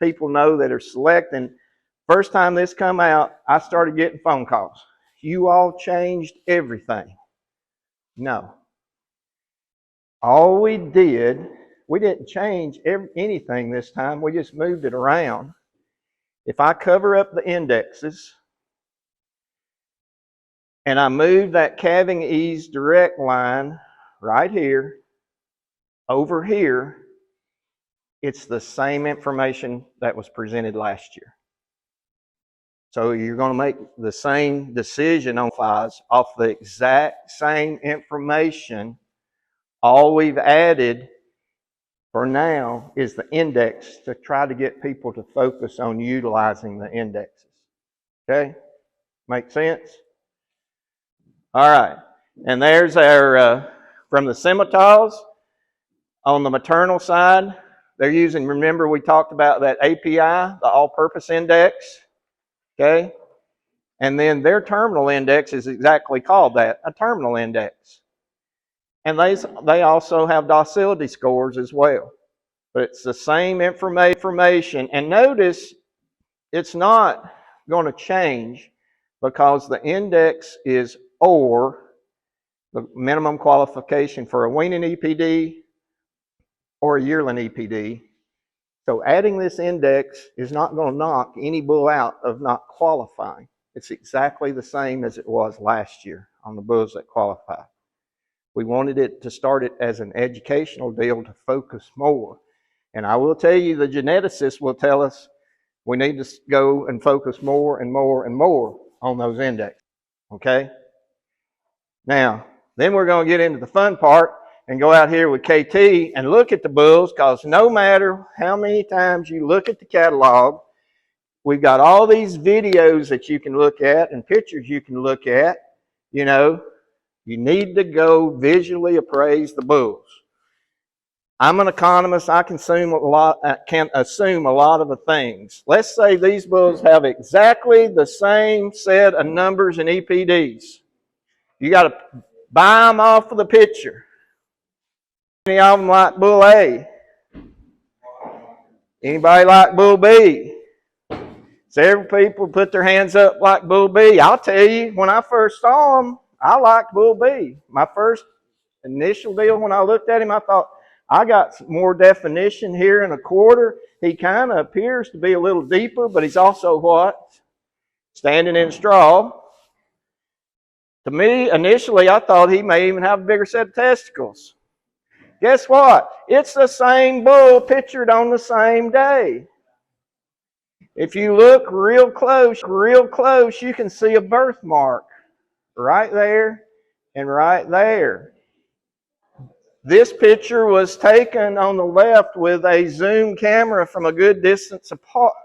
people know that are selecting. First time this come out, I started getting phone calls. You all changed everything. No. All we didn't change anything this time. We just moved it around. If I cover up the indexes and I move that calving ease direct line right here, over here, it's the same information that was presented last year. So you're going to make the same decision on files off the exact same information. All we've added for now is the index to try to get people to focus on utilizing the indexes. Okay? Make sense? All right. And there's our, from the Simmental's, on the maternal side, they're using, remember we talked about that API, the all-purpose index. Okay? And then their terminal index is exactly called that, a terminal index. And they also have docility scores as well. But it's the same information. And notice it's not going to change because the index is or the minimum qualification for a weaning EPD or a yearling EPD. So adding this index is not going to knock any bull out of not qualifying. It's exactly the same as it was last year on the bulls that qualify. We wanted it to start it as an educational deal to focus more. And I will tell you, the geneticists will tell us We need to go and focus more and more and more on those indexes. Okay? Now, then we're going to get into the fun part and go out here with KT and look at the bulls, because no matter how many times you look at the catalog, we've got all these videos that you can look at and pictures you can look at. You know, you need to go visually appraise the bulls. I'm an economist. I can assume a lot of the things. Let's say these bulls have exactly the same set of numbers and EPDs. You got to buy them off of the picture. Any of them like bull A? Anybody like bull B? Several people put their hands up like bull B. I'll tell you, when I first saw him, I liked bull B. My first initial deal, when I looked at him, I thought, I got some more definition here in a quarter. He kind of appears to be a little deeper, but he's also what? Standing in straw. To me, initially, I thought he may even have a bigger set of testicles. Guess what? It's the same bull pictured on the same day. If you look real close, you can see a birthmark right there and right there. This picture was taken on the left with a zoom camera from a good distance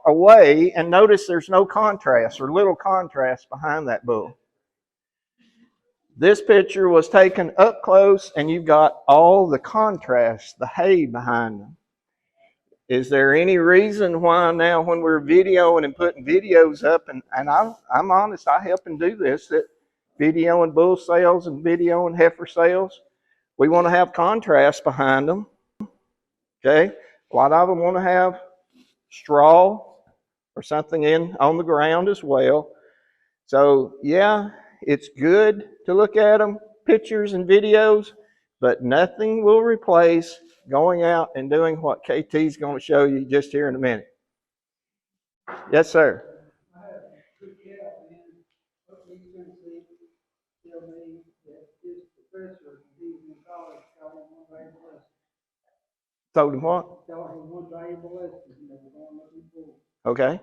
away, and notice there's no contrast or little contrast behind that bull. This picture was taken up close, and you've got all the contrast, the hay behind them. Is there any reason why now when we're videoing and putting videos up, and I'm honest, I help and do this, that videoing bull sales and videoing heifer sales, we want to have contrast behind them. Okay? A lot of them want to have straw or something on the ground as well. So, yeah, it's good to look at them, pictures and videos, but nothing will replace going out and doing what KT is going to show you just here in a minute. Yes, sir. Told him what? Okay.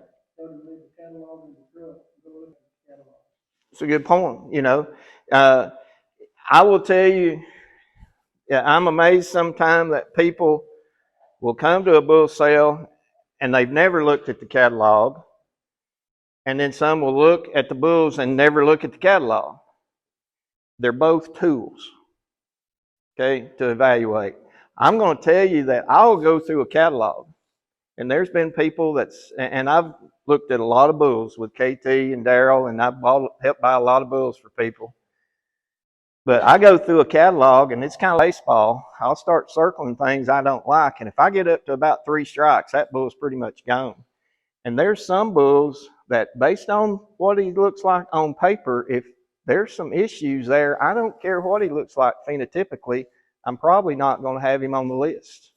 It's a good point. You know, I will tell you, I'm amazed sometimes that people will come to a bull sale and they've never looked at the catalog, and then some will look at the bulls and never look at the catalog. They're both tools, okay, to evaluate. I'm going to tell you that I'll go through a catalog, and there's been people and I've looked at a lot of bulls with KT and Daryl, and I've helped buy a lot of bulls for people. But I go through a catalog, and it's kind of baseball. I'll start circling things I don't like, and if I get up to about 3 strikes, that bull's pretty much gone. And there's some bulls that, based on what he looks like on paper, if there's some issues there, I don't care what he looks like phenotypically, I'm probably not going to have him on the list.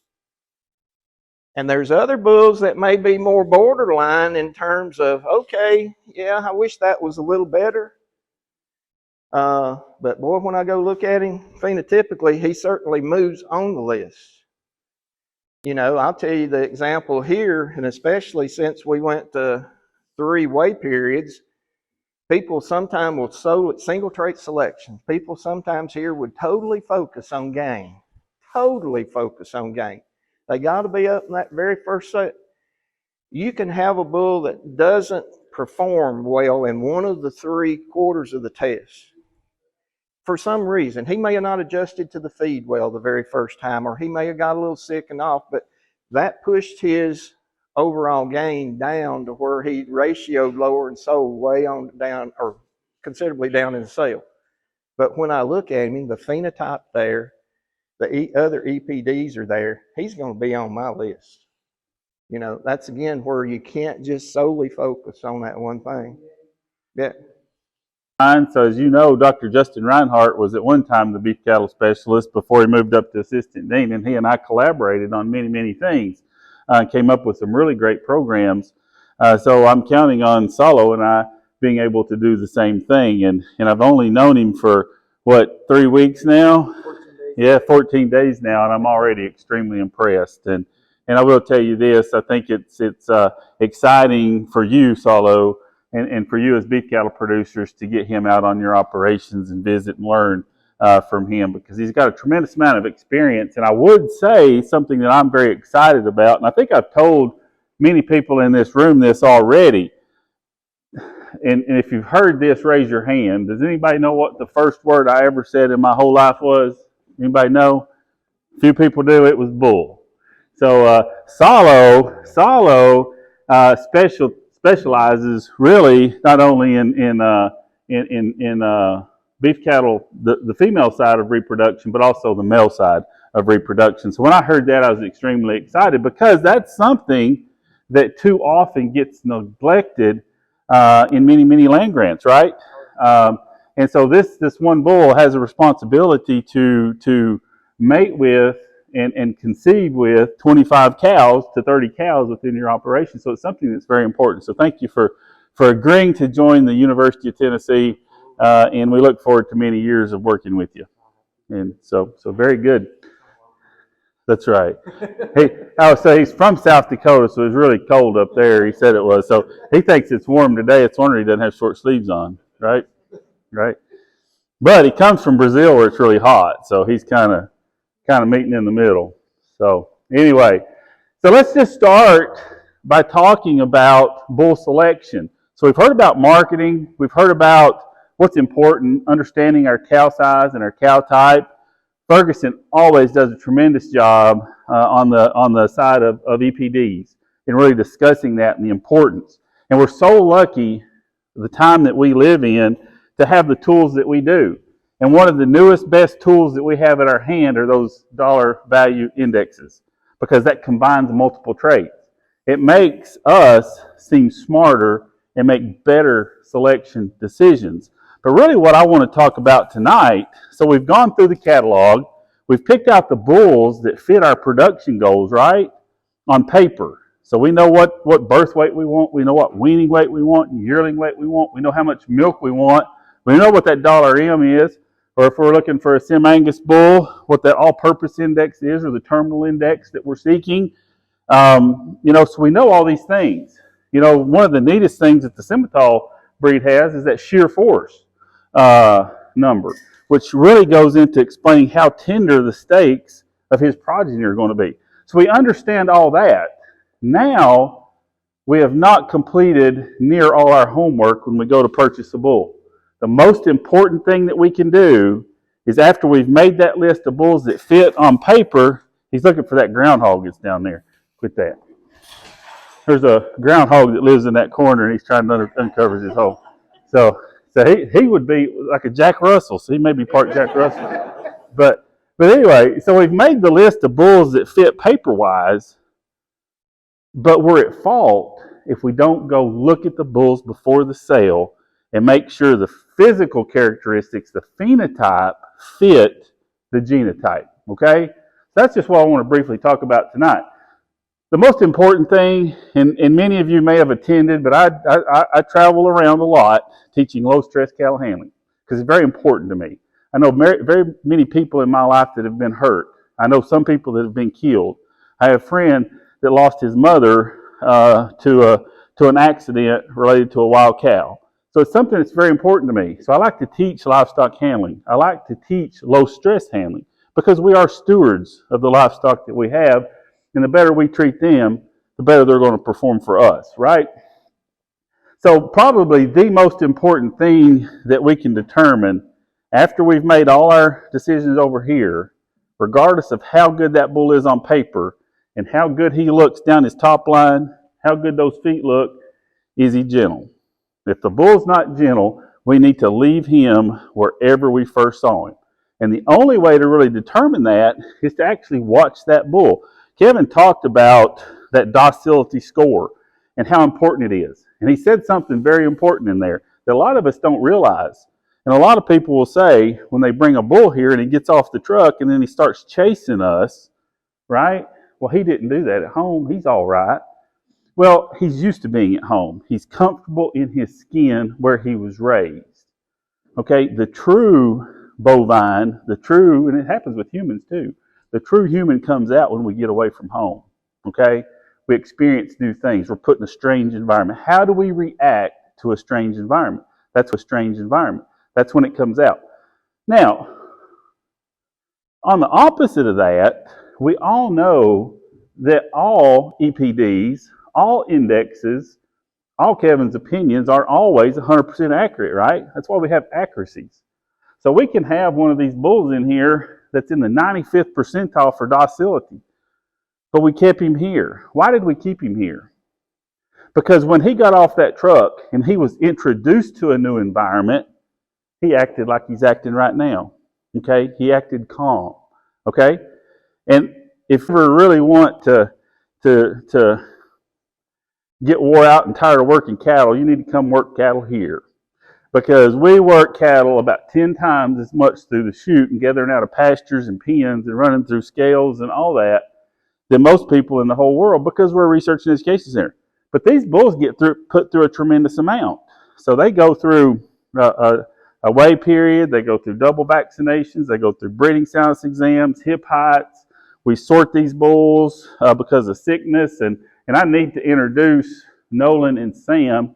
And there's other bulls that may be more borderline in terms of, okay, yeah, I wish that was a little better. But boy, when I go look at him phenotypically, he certainly moves on the list. You know, I'll tell you the example here, and especially since we went to 3 weigh periods, people sometimes will single trait selection. People sometimes here would totally focus on gain. Totally focus on gain. They got to be up in that very first set. You can have a bull that doesn't perform well in one of the 3 quarters of the test. For some reason, he may have not adjusted to the feed well the very first time, or he may have got a little sick and off, but that pushed his overall gain down to where he ratioed lower and sold way on down, or considerably down in the sale. But when I look at him, the phenotype there, the other EPDs are there, he's going to be on my list. You know, that's again where you can't just solely focus on that one thing. Yeah. So as you know, Dr. Justin Reinhart was at one time the beef cattle specialist before he moved up to assistant dean, and he and I collaborated on many, many things. Came up with some really great programs. So I'm counting on Salo and I being able to do the same thing. And I've only known him for, 3 weeks now? 14 days. Yeah, 14 days now, and I'm already extremely impressed. And And I will tell you this, I think it's exciting for you, Saulo, and for you as beef cattle producers to get him out on your operations and visit and learn from him, because he's got a tremendous amount of experience. And I would say something that I'm very excited about, and I think I've told many people in this room this already. And if you've heard this, raise your hand. Does anybody know what the first word I ever said in my whole life was? Anybody know? Few people do. It was bull. So Saulo specializes really not only in beef cattle, the female side of reproduction, but also the male side of reproduction. So when I heard that, I was extremely excited, because that's something that too often gets neglected in many land grants, right? And so this one bull has a responsibility to mate with and conceive with 25 cows to 30 cows within your operation. So it's something that's very important. So thank you for agreeing to join the University of Tennessee, and we look forward to many years of working with you. And so very good. That's right. I would say he's from South Dakota, so it's really cold up there. He said it was. So he thinks it's warm today. It's wonder he doesn't have short sleeves on, right? Right. But he comes from Brazil where it's really hot, so he's kind of meeting in the middle. So anyway, so let's just start by talking about bull selection. So we've heard about marketing. We've heard about what's important, understanding our cow size and our cow type. Ferguson always does a tremendous job on the side of EPDs in really discussing that and the importance. And we're so lucky the time that we live in to have the tools that we do. And one of the newest, best tools that we have at our hand are those dollar value indexes, because that combines multiple traits. It makes us seem smarter and make better selection decisions. But really what I want to talk about tonight, so we've gone through the catalog, we've picked out the bulls that fit our production goals, right, on paper. So we know what birth weight we want, we know what weaning weight we want, and yearling weight we want, we know how much milk we want, we know what that $M is, or if we're looking for a Sim Angus bull, what that all-purpose index is, or the terminal index that we're seeking. So we know all these things. One of the neatest things that the Simmental breed has is that sheer force number, which really goes into explaining how tender the steaks of his progeny are going to be. So we understand all that. Now, we have not completed near all our homework when we go to purchase a bull. The most important thing that we can do is, after we've made that list of bulls that fit on paper, he's looking for that groundhog that's down there. Quit that. There's a groundhog that lives in that corner, and he's trying to uncover his hole. So he would be like a Jack Russell, so he may be part Jack Russell. But anyway, so we've made the list of bulls that fit paper-wise, but we're at fault if we don't go look at the bulls before the sale and make sure the physical characteristics, the phenotype, fit the genotype, okay? That's just what I want to briefly talk about tonight. The most important thing, and many of you may have attended, but I travel around a lot teaching low-stress cattle handling, because it's very important to me. I know very many people in my life that have been hurt. I know some people that have been killed. I have a friend that lost his mother to an accident related to a wild cow. So it's something that's very important to me. So I like to teach livestock handling. I like to teach low-stress handling, because we are stewards of the livestock that we have, and the better we treat them, the better they're going to perform for us, right? So probably the most important thing that we can determine after we've made all our decisions over here, regardless of how good that bull is on paper and how good he looks down his top line, how good those feet look, is he gentle? If the bull's not gentle, we need to leave him wherever we first saw him. And the only way to really determine that is to actually watch that bull. Kevin talked about that docility score and how important it is. And he said something very important in there that a lot of us don't realize. And a lot of people will say, when they bring a bull here and he gets off the truck and then he starts chasing us, right? Well, he didn't do that at home. He's all right. Well, he's used to being at home. He's comfortable in his skin where he was raised. Okay, the true bovine, and it happens with humans too, the true human comes out when we get away from home. okay? We experience new things. We're put in a strange environment. How do we react to a strange environment? That's a strange environment. That's when it comes out. Now, on the opposite of that, we all know that all EPDs, all indexes, all Kevin's opinions are always 100% accurate, right? That's why we have accuracies. So we can have one of these bulls in here that's in the 95th percentile for docility, but we kept him here. Why did we keep him here? Because when he got off that truck and he was introduced to a new environment, he acted like he's acting right now, okay? He acted calm, okay? And if you really want to get wore out and tired of working cattle, you need to come work cattle here. Because we work cattle about 10 times as much through the chute and gathering out of pastures and pens and running through scales and all that than most people in the whole world, because we're a research and education center. But these bulls get put through a tremendous amount. So they go through a weigh period, they go through double vaccinations, they go through breeding soundness exams, hip heights. We sort these bulls because of sickness, and I need to introduce Nolan and Sam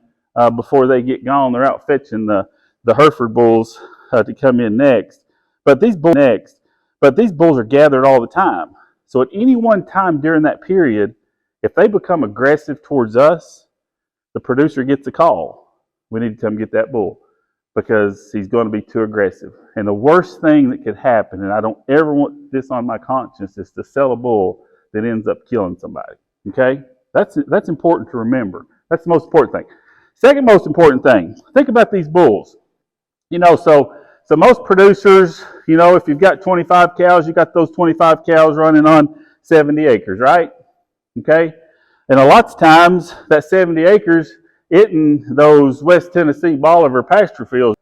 before they get gone. They're out fetching the Hereford bulls to come in next. But these bulls are gathered all the time. So at any one time during that period, if they become aggressive towards us, the producer gets a call. We need to come get that bull because he's going to be too aggressive. And the worst thing that could happen, and I don't ever want this on my conscience, is to sell a bull that ends up killing somebody. Okay? That's important to remember. That's the most important thing. Second most important thing, think about these bulls. So most producers, if you've got 25 cows, you got those 25 cows running on 70 acres, right? Okay? And a lot of times, that 70 acres isn't those West Tennessee Bolivar pasture fields.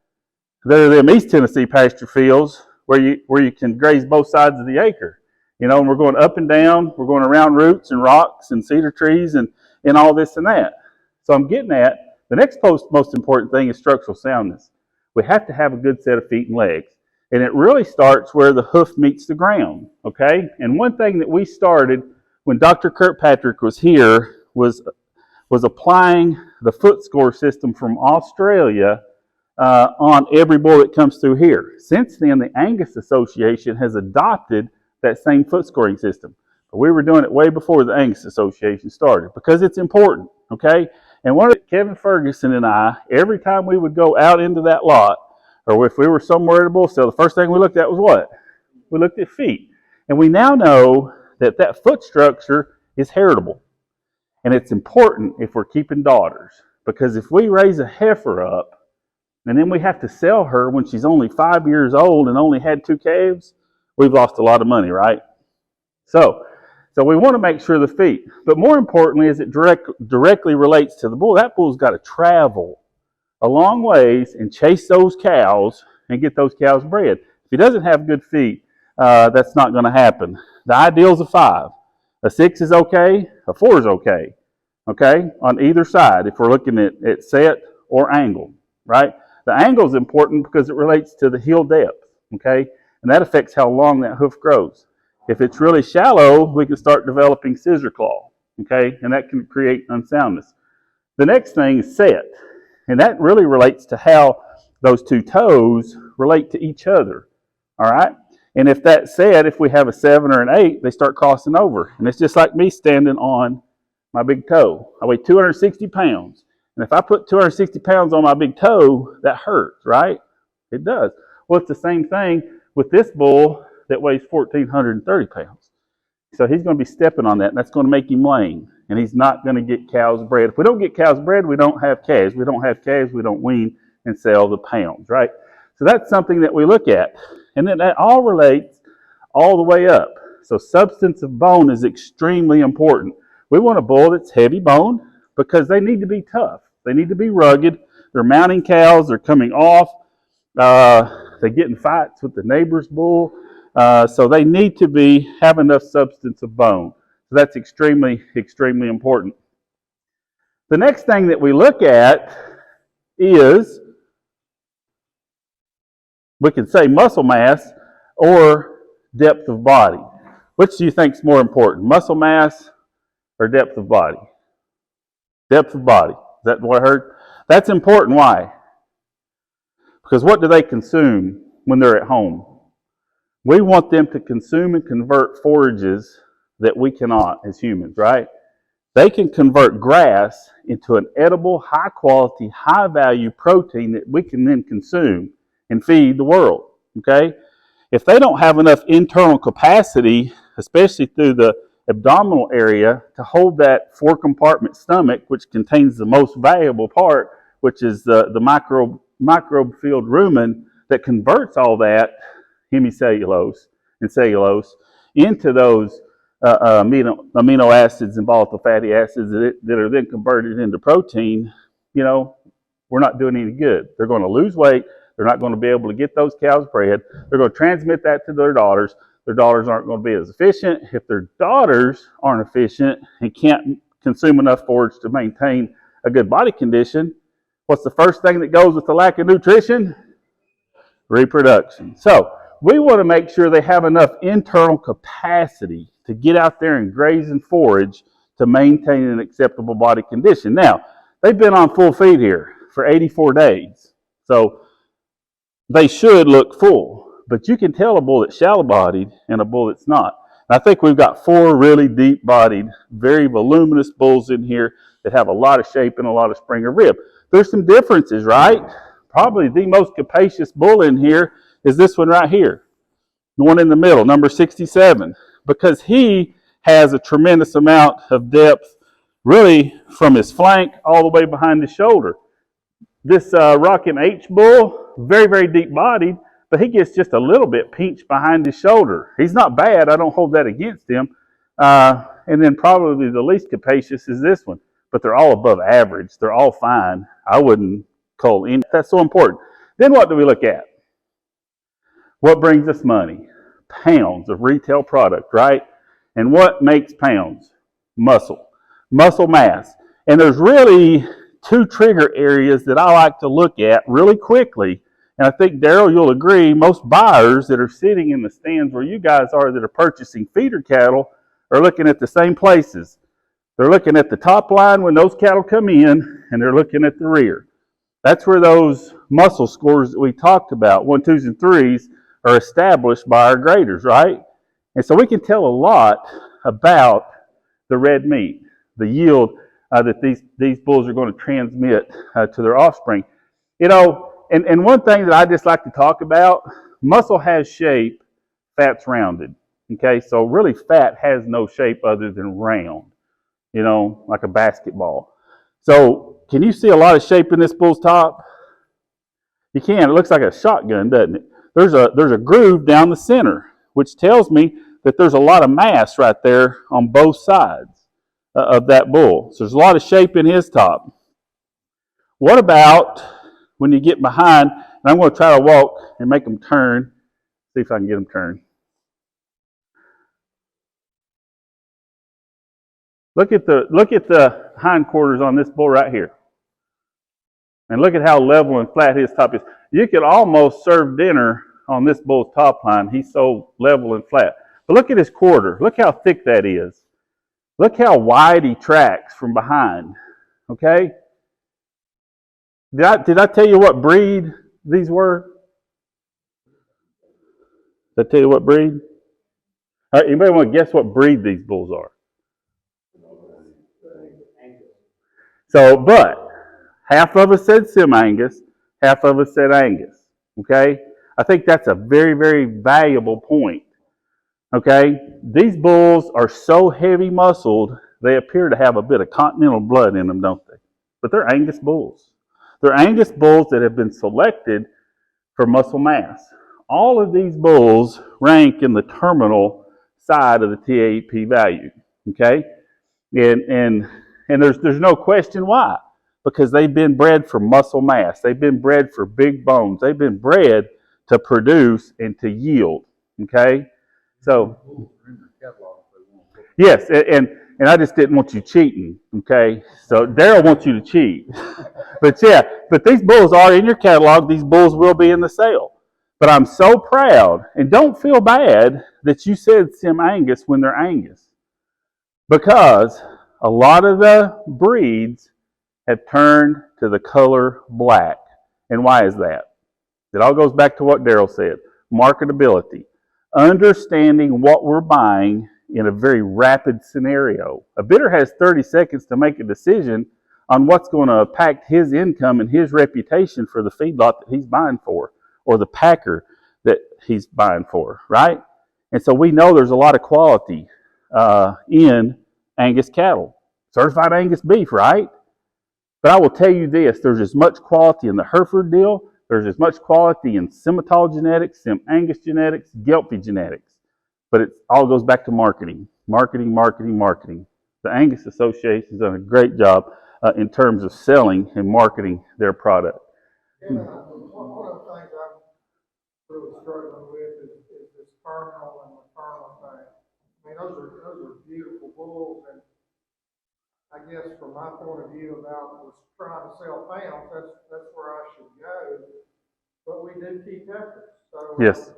They're them East Tennessee pasture fields where you can graze both sides of the acre. And we're going up and down, we're going around roots and rocks and cedar trees and all this and that. So I'm getting at, the next most important thing is structural soundness. We have to have a good set of feet and legs. And it really starts where the hoof meets the ground, okay? And one thing that we started when Dr. Kirkpatrick was here was applying the foot score system from Australia on every bull that comes through here. Since then, the Angus Association has adopted that same foot scoring system. But we were doing it way before the Angus Association started because it's important, okay? And Kevin Ferguson and I, every time we would go out into that lot, or if we were somewhere at a bull sale, the first thing we looked at was what? We looked at feet. And we now know that foot structure is heritable. And it's important if we're keeping daughters. Because if we raise a heifer up, and then we have to sell her when she's only 5 years old and only had 2 calves, we've lost a lot of money, right? So we want to make sure the feet. But more importantly, as it directly relates to the bull, that bull's got to travel a long ways and chase those cows and get those cows bred. If he doesn't have good feet, that's not going to happen. The ideal is a 5. A 6 is okay. A 4 is okay. Okay? On either side, if we're looking at set or angle, right? The angle is important because it relates to the heel depth, okay? And that affects how long that hoof grows. If it's really shallow, we can start developing scissor claw, okay? And that can create unsoundness. The next thing is set. And that really relates to how those 2 toes relate to each other, all right? And if that's set, if we have a 7 or an 8, they start crossing over. And it's just like me standing on my big toe. I weigh 260 pounds. And if I put 260 pounds on my big toe, that hurts, right? It does. Well, it's the same thing with this bull that weighs 1,430 pounds. So he's going to be stepping on that, and that's going to make him lame. And he's not going to get cows bred. If we don't get cows bred, we don't have calves. We don't have calves, we don't wean and sell the pounds, right? So that's something that we look at. And then that all relates all the way up. So substance of bone is extremely important. We want a bull that's heavy bone because they need to be tough. They need to be rugged. They're mounting cows. They're coming off. They get in fights with the neighbor's bull. So they need to have enough substance of bone. So that's extremely, extremely important. The next thing that we look at is, we can say muscle mass or depth of body. Which do you think is more important, muscle mass or depth of body? Depth of body. Is that what I heard? That's important. Why? Because what do they consume when they're at home? We want them to consume and convert forages that we cannot as humans, right? They can convert grass into an edible, high quality, high value protein that we can then consume and feed the world, okay? If they don't have enough internal capacity, especially through the abdominal area, to hold that 4-compartment stomach, which contains the most valuable part, which is the microbe-filled rumen that converts all that hemicellulose and cellulose into those amino acids and volatile fatty acids that are then converted into protein, you know, we're not doing any good. They're going to lose weight. They're not going to be able to get those cows bred. They're going to transmit that to their daughters. Their daughters aren't going to be as efficient. If their daughters aren't efficient and can't consume enough forage to maintain a good body condition, what's the first thing that goes with the lack of nutrition? Reproduction. So we want to make sure they have enough internal capacity to get out there and graze and forage to maintain an acceptable body condition. Now, they've been on full feed here for 84 days. So they should look full. But you can tell a bull that's shallow-bodied and a bull that's not. And I think we've got 4 really deep-bodied, very voluminous bulls in here that have a lot of shape and a lot of spring of rib. There's some differences, right? Probably the most capacious bull in here is this one right here, the one in the middle, number 67, because he has a tremendous amount of depth, really from his flank all the way behind his shoulder. This Rockin' H bull, very, very deep-bodied, but he gets just a little bit pinched behind his shoulder. He's not bad. I don't hold that against him. And then probably the least capacious is this one. But they're all above average. They're all fine. I wouldn't cull any. That's so important. Then what do we look at? What brings us money? Pounds of retail product, right? And what makes pounds? Muscle. Muscle mass. And there's really 2 trigger areas that I like to look at really quickly. And I think, Daryl, you'll agree, most buyers that are sitting in the stands where you guys are that are purchasing feeder cattle are looking at the same places. They're looking at the top line when those cattle come in, and they're looking at the rear. That's where those muscle scores that we talked about, 1, 2s, and 3s, are established by our graders, right? And so we can tell a lot about the red meat, the yield that these bulls are going to transmit to their offspring. You know, and one thing that I just like to talk about, muscle has shape, fat's rounded. Okay, so really fat has no shape other than round, you know, like a basketball. So can you see a lot of shape in this bull's top? You can. It looks like a shotgun, doesn't it? There's a groove down the center, which tells me that there's a lot of mass right there on both sides of that bull. So there's a lot of shape in his top. What about when you get behind, and I'm going to try to walk and make them turn, see if I can get them turned. Look at the hindquarters on this bull right here. And look at how level and flat his top is. You could almost serve dinner on this bull's top line. He's so level and flat. But look at his quarter. Look how thick that is. Look how wide he tracks from behind. Okay? Did I tell you what breed these were? Did I tell you what breed? All right, anybody want to guess what breed these bulls are? So, but half of us said Sim-Angus, half of us said Angus. Okay? I think that's a very, very valuable point. Okay? These bulls are so heavy muscled, they appear to have a bit of continental blood in them, don't they? But they're Angus bulls. They're Angus bulls that have been selected for muscle mass. All of these bulls rank in the terminal side of the TAP value. Okay? And there's no question why. Because they've been bred for muscle mass. They've been bred for big bones. They've been bred to produce and to yield. Okay? So, yes, and I just didn't want you cheating. Okay? So, Daryl wants you to cheat. But yeah, but these bulls are in your catalog. These bulls will be in the sale. But I'm so proud, and don't feel bad that you said Sim-Angus when they're Angus. Because A lot of the breeds have turned to the color black. And why is that? It all goes back to what Daryl said. Marketability. Understanding what we're buying in a very rapid scenario. A bidder has 30 seconds to make a decision on what's going to impact his income and his reputation for the feedlot that he's buying for, or the packer that he's buying for, right? And so we know there's a lot of quality in Angus cattle. Certified Angus beef, right? But I will tell you this, there's as much quality in the Hereford deal, there's as much quality in Simmental genetics, Sim Angus genetics, Gelbvieh genetics. But it all goes back to marketing. Marketing, marketing, marketing. The Angus Association has done a great job in terms of selling and marketing their product. Yeah, one of the things I'm really struggling with is this terminal and maternal thing. I mean, those are beautiful bulls, and I guess from my point of view about was trying to sell pounds, that's where I should go. But we do keep heifers, so. Yes.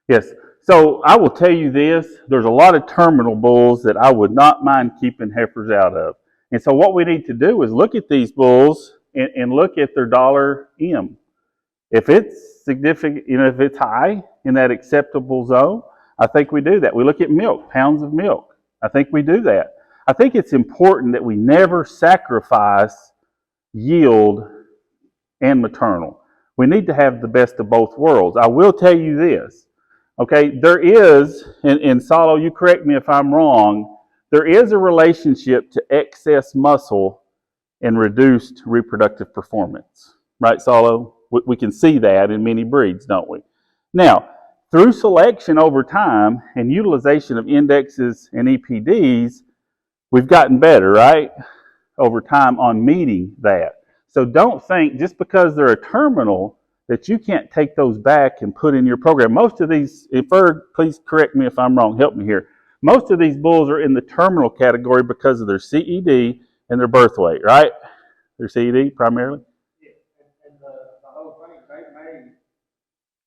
Yes. So I will tell you this, there's a lot of terminal bulls that I would not mind keeping heifers out of. And so what we need to do is look at these bulls and look at their dollar M. If it's significant, if it's high in that acceptable zone, I think we do that. We look at milk, pounds of milk. I think we do that. I think it's important that we never sacrifice yield and maternal. We need to have the best of both worlds. I will tell you this, okay, there is, and Salo, you correct me if I'm wrong, there is a relationship to excess muscle and reduced reproductive performance. Right, Salo? We can see that in many breeds, don't we? Now, through selection over time and utilization of indexes and EPDs, we've gotten better, right, over time on meeting that. So don't think just because they're a terminal that you can't take those back and put in your program. Most of these, please correct me if I'm wrong, help me here. Most of these bulls are in the terminal category because of their CED and their birth weight, right? Their CED primarily? Yeah, and the whole thing, they made,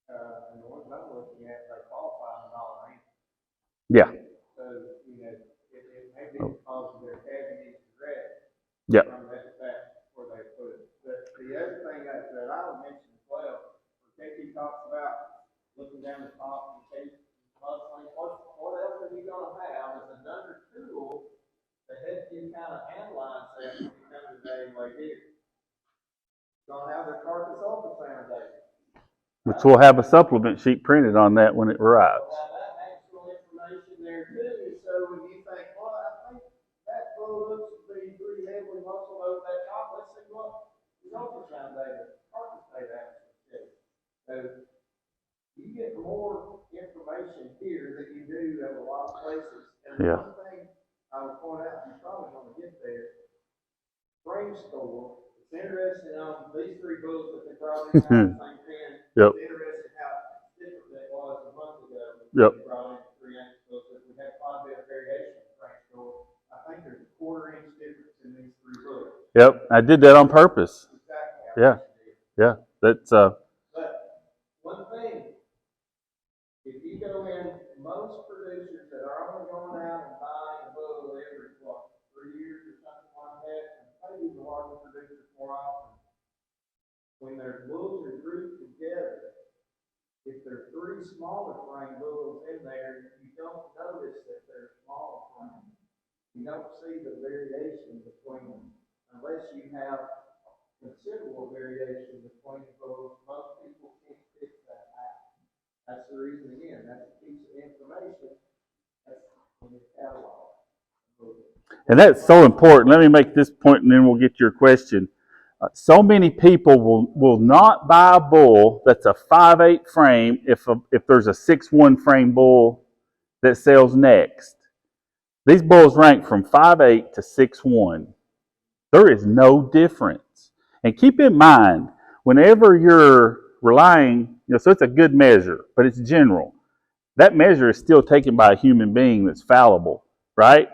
and the ones I'm looking at, they qualify on dollar range. Yeah. So, it may be because of their cavities and red. Yeah. From that where they put it. But the other thing that I would mention as well, where Katie talks about looking down the top and taking muscling, what else are you gonna have is another tool to help you kind of analyze that when you come to the evaluate here. Gonna have their carcass ultrasound data. Which we'll have a supplement sheet printed on that when it arrives. We'll have that actual information there too, so when you think, well, I think that bull looks to be pretty heavily muscled over that top, let's see what the ultrasound data, carcass data actually says. So you get more information here than you do at a lot of places. And Yeah. one thing I would point out, you're probably gonna get there, frame score. It's interesting on these three bulls that they brought in at the same pen. Yep. It's interesting how different that was a month ago. Yep. They brought in three Angus bulls, that we had quite a bit of variation in frame score. I think there's a quarter-inch difference in these three bulls. Yep. I did that on purpose. Exactly. Yeah. Yeah. That's But one thing, if you go in, most producers that are only going out and buying a bull every, 3 years or something like that, and maybe the larger producers more often, when their bulls are grouped together, if there are three smaller frame bulls in there, you don't notice that they're small frame. You don't see the variation between them unless you have considerable variation between the bulls. Most people can't fix that out. That's the reason, again, that's a piece of information that's in the catalog. And that's so important. Let me make this point and then we'll get to your question. So many people will not buy a bull that's a 5'8" frame if there's a 6'1" frame bull that sells next. These bulls rank from 5'8" to 6'1". There is no difference. And keep in mind, whenever you're relying, so it's a good measure, but it's general. That measure is still taken by a human being that's fallible, right?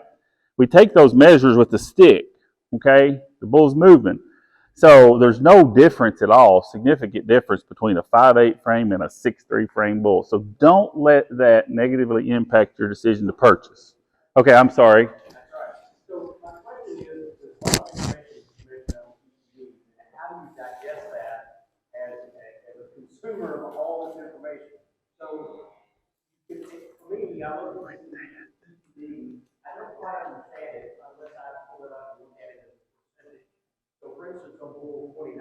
We take those measures with the stick, okay? The bull's moving. So there's no difference at all, significant difference between a 5'8" frame and a 6'3" frame bull. So don't let that negatively impact your decision to purchase. Okay, I'm sorry. That's right. So my me, I look at I don't quite understand it unless I pull it up and look at it as a percentage. So for instance, on bull 49,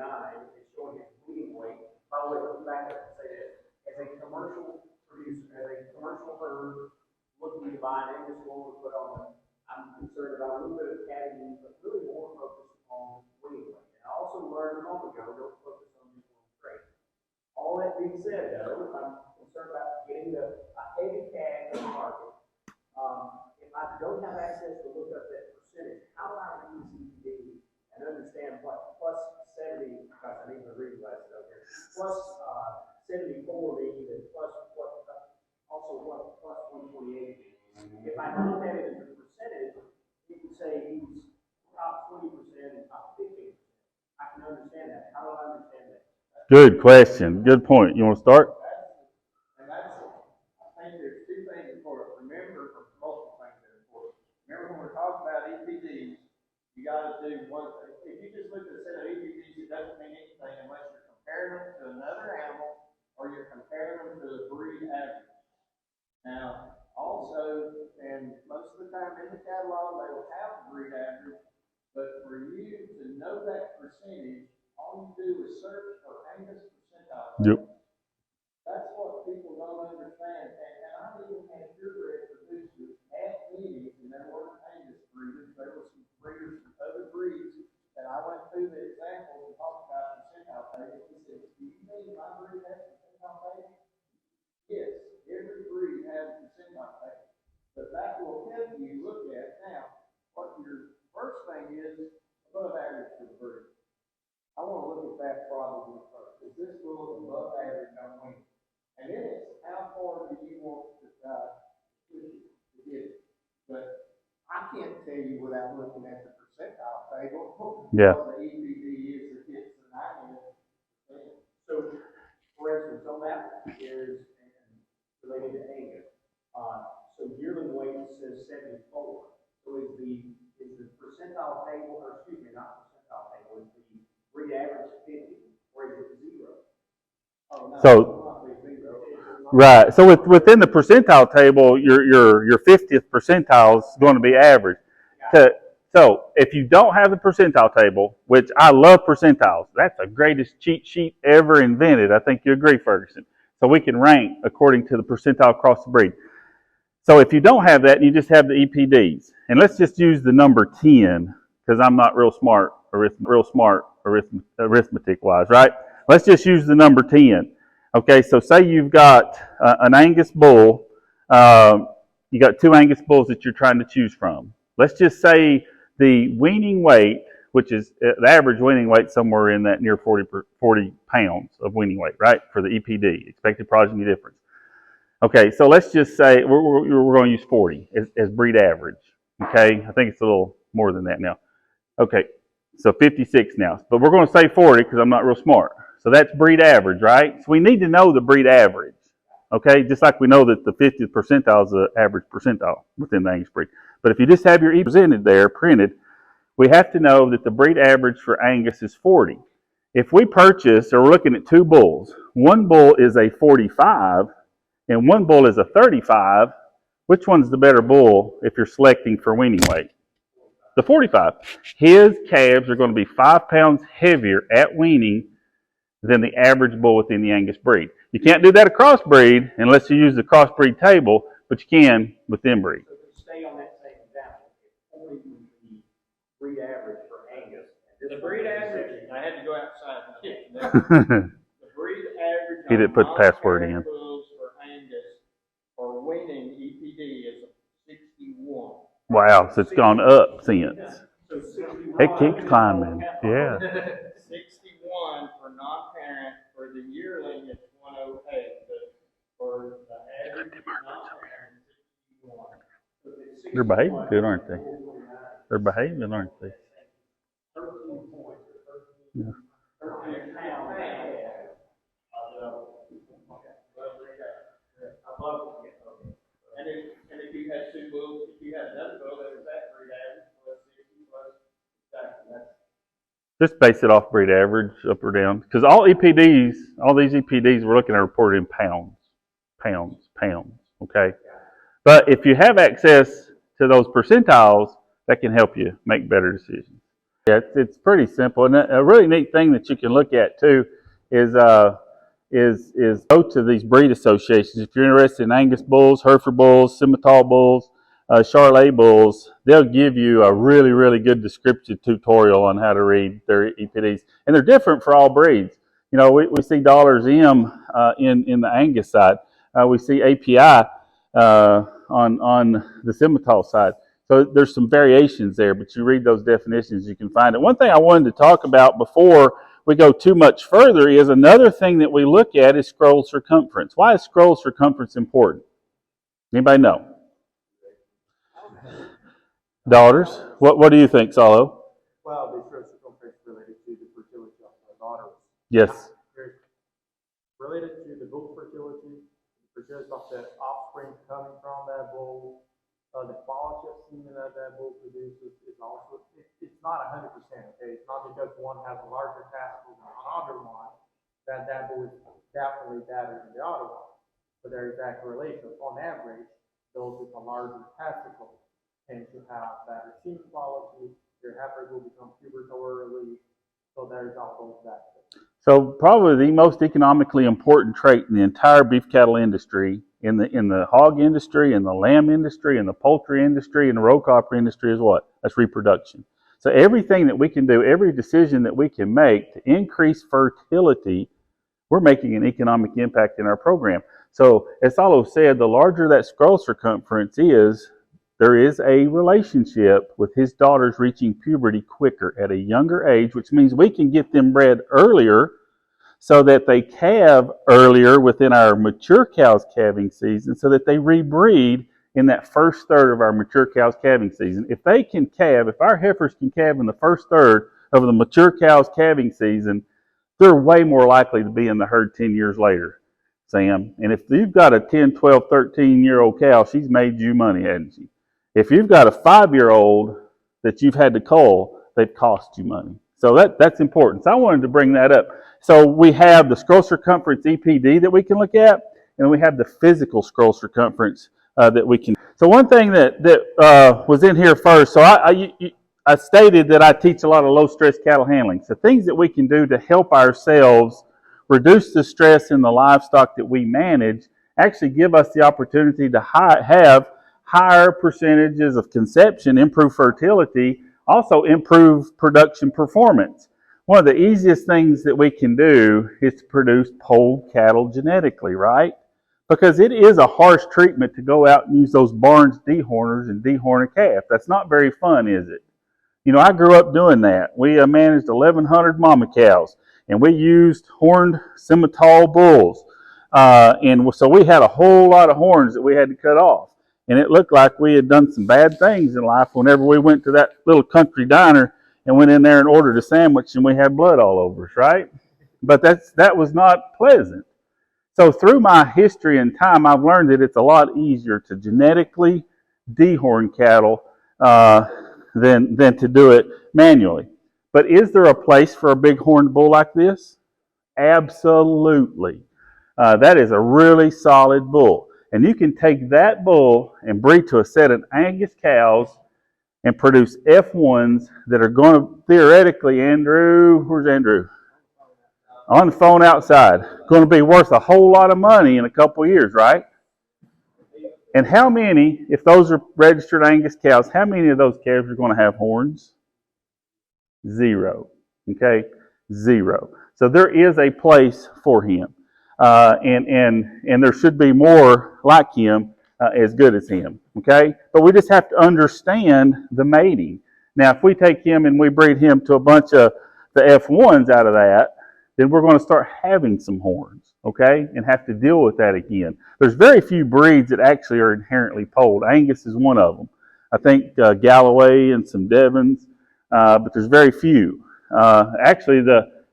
it's showing its breeding weight. By the way, let me back up and say this. As a commercial producer, as a commercial herd looking to buy an Angus bull to put on them, I'm concerned about a little bit of caddying, but really more focused on breeding weight. And I also learned a moment ago, don't focus on just one trait. All that being said, though, I'm concerned about getting a heavy tag in the market. If I don't have access to look up that percentage, how do I read CPD and understand what plus 70, gosh, I need my reading glasses over here, plus 74 means and plus what, also what plus 128 means. If I look at it as a percentage, you can say he's top 20% and top 15%. I can understand that. How do I understand that? Good question. Good point. You want to start? And that's, I think there's two things important. Remember, or multiple things that are important. Remember when we're talking about EPDs, you gotta do one thing. If you just look at a set of EPDs, it doesn't mean anything unless you're comparing them to another animal or you're comparing them to the breed average. Now, also, and most of the time in the catalog, they will have the breed average, but for you to know that percentage, all you do is search for Angus percentile. Yep. That's what people don't understand. And I even had purebred producers at meetings, and there weren't Angus breeders, there were some breeders from other breeds, and I went through the examples and talked about percentile tables. He said, do you think my breed has percentile table? Yes, every breed has percentile table. But that will help you look at now what your first thing is above average for the breed. I want to look at that probably first. Is this bull above average on wing? And then it's how far do you want to get it? But I can't tell you without looking at the percentile table. Yeah. What the EPD is that hits the 90%. So, for instance, on that is related to Angus. So yearling weight says 74. So is the percentile table, or excuse me, not percentile table, is the breed average 50 or is it 0? Oh, no, So, right. So within the percentile table, your 50th percentile is going to be average. So if you don't have the percentile table, which I love percentiles, that's the greatest cheat sheet ever invented. I think you agree, Ferguson. So we can rank according to the percentile across the breed. So if you don't have that, and you just have the EPDs, and let's just use the number 10 because I'm not real smart arithmetic-wise, right? Let's just use the number 10. Okay, so say you've got an Angus bull. You got two Angus bulls that you're trying to choose from. Let's just say the weaning weight, which is the average weaning weight somewhere in that near 40 pounds of weaning weight, right? For the EPD, expected progeny difference. Okay, so let's just say we're going to use 40 as breed average. Okay, I think it's a little more than that now. Okay, so 56 now, but we're going to say 40 because I'm not real smart. So that's breed average, right? So we need to know the breed average. Okay, just like we know that the 50th percentile is the average percentile within the Angus breed. But if you just have your E presented there, printed, we have to know that the breed average for Angus is 40. If we purchase, or we're looking at two bulls, one bull is a 45 and one bull is a 35, which one's the better bull if you're selecting for weaning weight? The 45. His calves are going to be 5 pounds heavier at weaning than the average bull within the Angus breed. You can't do that a crossbreed unless you use the crossbreed table, but you can with inbreed. So to stay on that same example, only the breed average for Angus. The breed average, I had to go outside and kick. The breed average. He didn't put the password in. Bulls for Angus for weaning EPD is 61. Wow, so it's gone up since. So 61. It keeps climbing. Yeah. 61 for non-parent, for the yearling it's 108, but for the average non-parent, 61. So it's 61. They're behaving good, aren't they? They're behaving, aren't they? 13 points. Yeah. 13 pounds. I love it. And if you had two bulls, if you had another bull that was that breed average plus 60 plus exactly, that's Just base it off breed average, up or down. Because all EPDs, all these EPDs we're looking at reported in pounds. Okay? But if you have access to those percentiles, that can help you make better decisions. Yeah, it's pretty simple. And a really neat thing that you can look at too is go to these breed associations. If you're interested in Angus bulls, Hereford bulls, Simmental bulls, Charolais bulls, they'll give you a really, really good descriptive tutorial on how to read their EPDs. And they're different for all breeds. You know, we see dollars M in the Angus side. We see API on the Simmental side. So there's some variations there, but you read those definitions, you can find it. One thing I wanted to talk about before we go too much further is another thing that we look at is scroll circumference. Why is scroll circumference important? Anybody know? Daughters, what do you think, Salo? Well, the scroll circumference related to the fertility of the daughters. Yes. Related to the bull fertility of the offspring coming from that bull, the quality of semen that bull produces is also, it's not 100%, okay? It's not because one has a larger testicle than another one, that bull is definitely better than the other one. But there is that correlation. On average, those with a larger testicle tend to have better semen quality, their heifers will become pubertal early, so there's all those benefits. So probably the most economically important trait in the entire beef cattle industry, in the hog industry, in the lamb industry, in the poultry industry, in the row copper industry is what? That's reproduction. So everything that we can do, every decision that we can make to increase fertility, we're making an economic impact in our program. So as Salo said, the larger that scroll circumference is, there is a relationship with his daughters reaching puberty quicker at a younger age, which means we can get them bred earlier so that they calve earlier within our mature cows calving season so that they rebreed in that first third of our mature cows calving season. If they can calve, if our heifers can calve in the first third of the mature cows calving season, they're way more likely to be in the herd 10 years later, Sam. And if you've got a 10, 12, 13-year-old cow, she's made you money, hasn't she? If you've got a 5-year-old that you've had to cull, they've cost you money. So that's important. So I wanted to bring that up. So we have the scroll circumference EPD that we can look at, and we have the physical scroll circumference that we can. So one thing that was in here first, so I stated that I teach a lot of low-stress cattle handling. So things that we can do to help ourselves reduce the stress in the livestock that we manage actually give us the opportunity to have higher percentages of conception, improve fertility, also improve production performance. One of the easiest things that we can do is to produce polled cattle genetically, right? Because it is a harsh treatment to go out and use those Barnes dehorners and dehorn a calf. That's not very fun, is it? You know, I grew up doing that. We managed 1,100 mama cows, and we used horned Simmental bulls. And so we had a whole lot of horns that we had to cut off. And it looked like we had done some bad things in life whenever we went to that little country diner and went in there and ordered a sandwich and we had blood all over us, right? But that was not pleasant. So through my history and time, I've learned that it's a lot easier to genetically dehorn cattle than to do it manually. But is there a place for a big horned bull like this? Absolutely. That is a really solid bull. And you can take that bull and breed to a set of Angus cows and produce F1s that are going to theoretically, Andrew, where's Andrew? On the phone outside. Going to be worth a whole lot of money in a couple of years, right? And how many, if those are registered Angus cows, how many of those calves are going to have horns? 0. Okay? 0. So there is a place for him. And there should be more like him as good as him, okay? But we just have to understand the mating. Now, if we take him and we breed him to a bunch of the F1s out of that, then we're going to start having some horns, okay? And have to deal with that again. There's very few breeds that actually are inherently polled. Angus is one of them. I think Galloway and some Devons, but there's very few. Actually,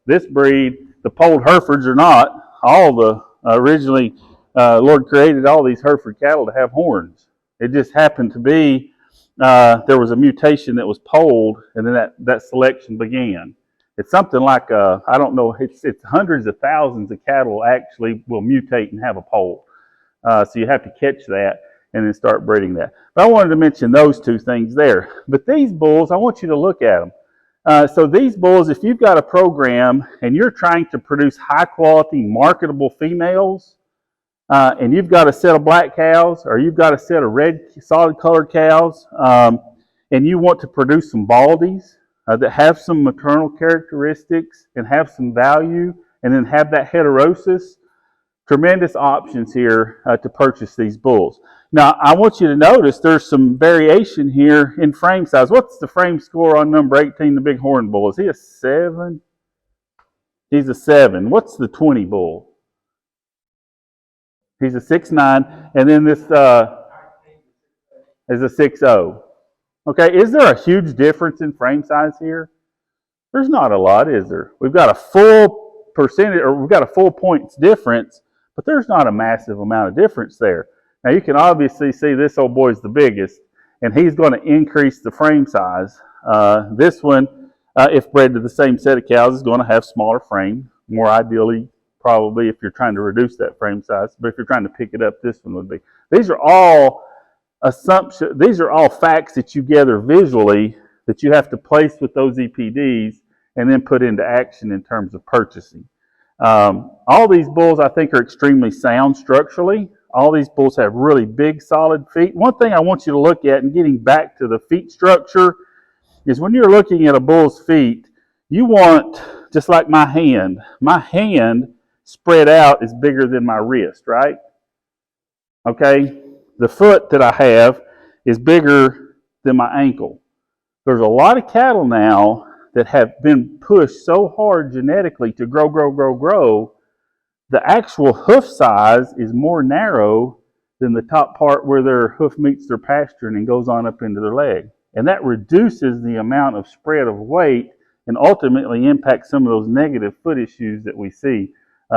this breed, the polled Herefords are not. All the originally, Lord created all these Hereford cattle to have horns. It just happened to be there was a mutation that was polled, and then that selection began. It's something like I don't know. It's hundreds of thousands of cattle actually will mutate and have a poll. So you have to catch that. and then start breeding that. But I wanted to mention those two things there. But these bulls, I want you to look at them. So these bulls, if you've got a program and you're trying to produce high quality, marketable females, and you've got a set of black cows or you've got a set of red solid colored cows, and you want to produce some baldies that have some maternal characteristics and have some value and then have that heterosis, tremendous options here to purchase these bulls. Now, I want you to notice there's some variation here in frame size. What's the frame score on number 18, the Bighorn bull? Is he a 7? He's a 7. What's the 20 bull? He's a 6'9", and then this is a 6'0". Okay, is there a huge difference in frame size here? There's not a lot, is there? We've got a full percentage, or we've got a full points difference, but there's not a massive amount of difference there. Now you can obviously see this old boy's the biggest, and he's going to increase the frame size. This one, if bred to the same set of cows, is going to have smaller frame, more ideally probably if you're trying to reduce that frame size, but if you're trying to pick it up, this one would be. These are all assumptions, these are all facts that you gather visually that you have to place with those EPDs and then put into action in terms of purchasing. All these bulls I think are extremely sound structurally. All these bulls have really big, solid feet. One thing I want you to look at, and getting back to the feet structure, is when you're looking at a bull's feet, you want, just like my hand spread out is bigger than my wrist, right? Okay? The foot that I have is bigger than my ankle. There's a lot of cattle now that have been pushed so hard genetically to grow. The actual hoof size is more narrow than the top part where their hoof meets their pastern and goes on up into their leg. And that reduces the amount of spread of weight and ultimately impacts some of those negative foot issues that we see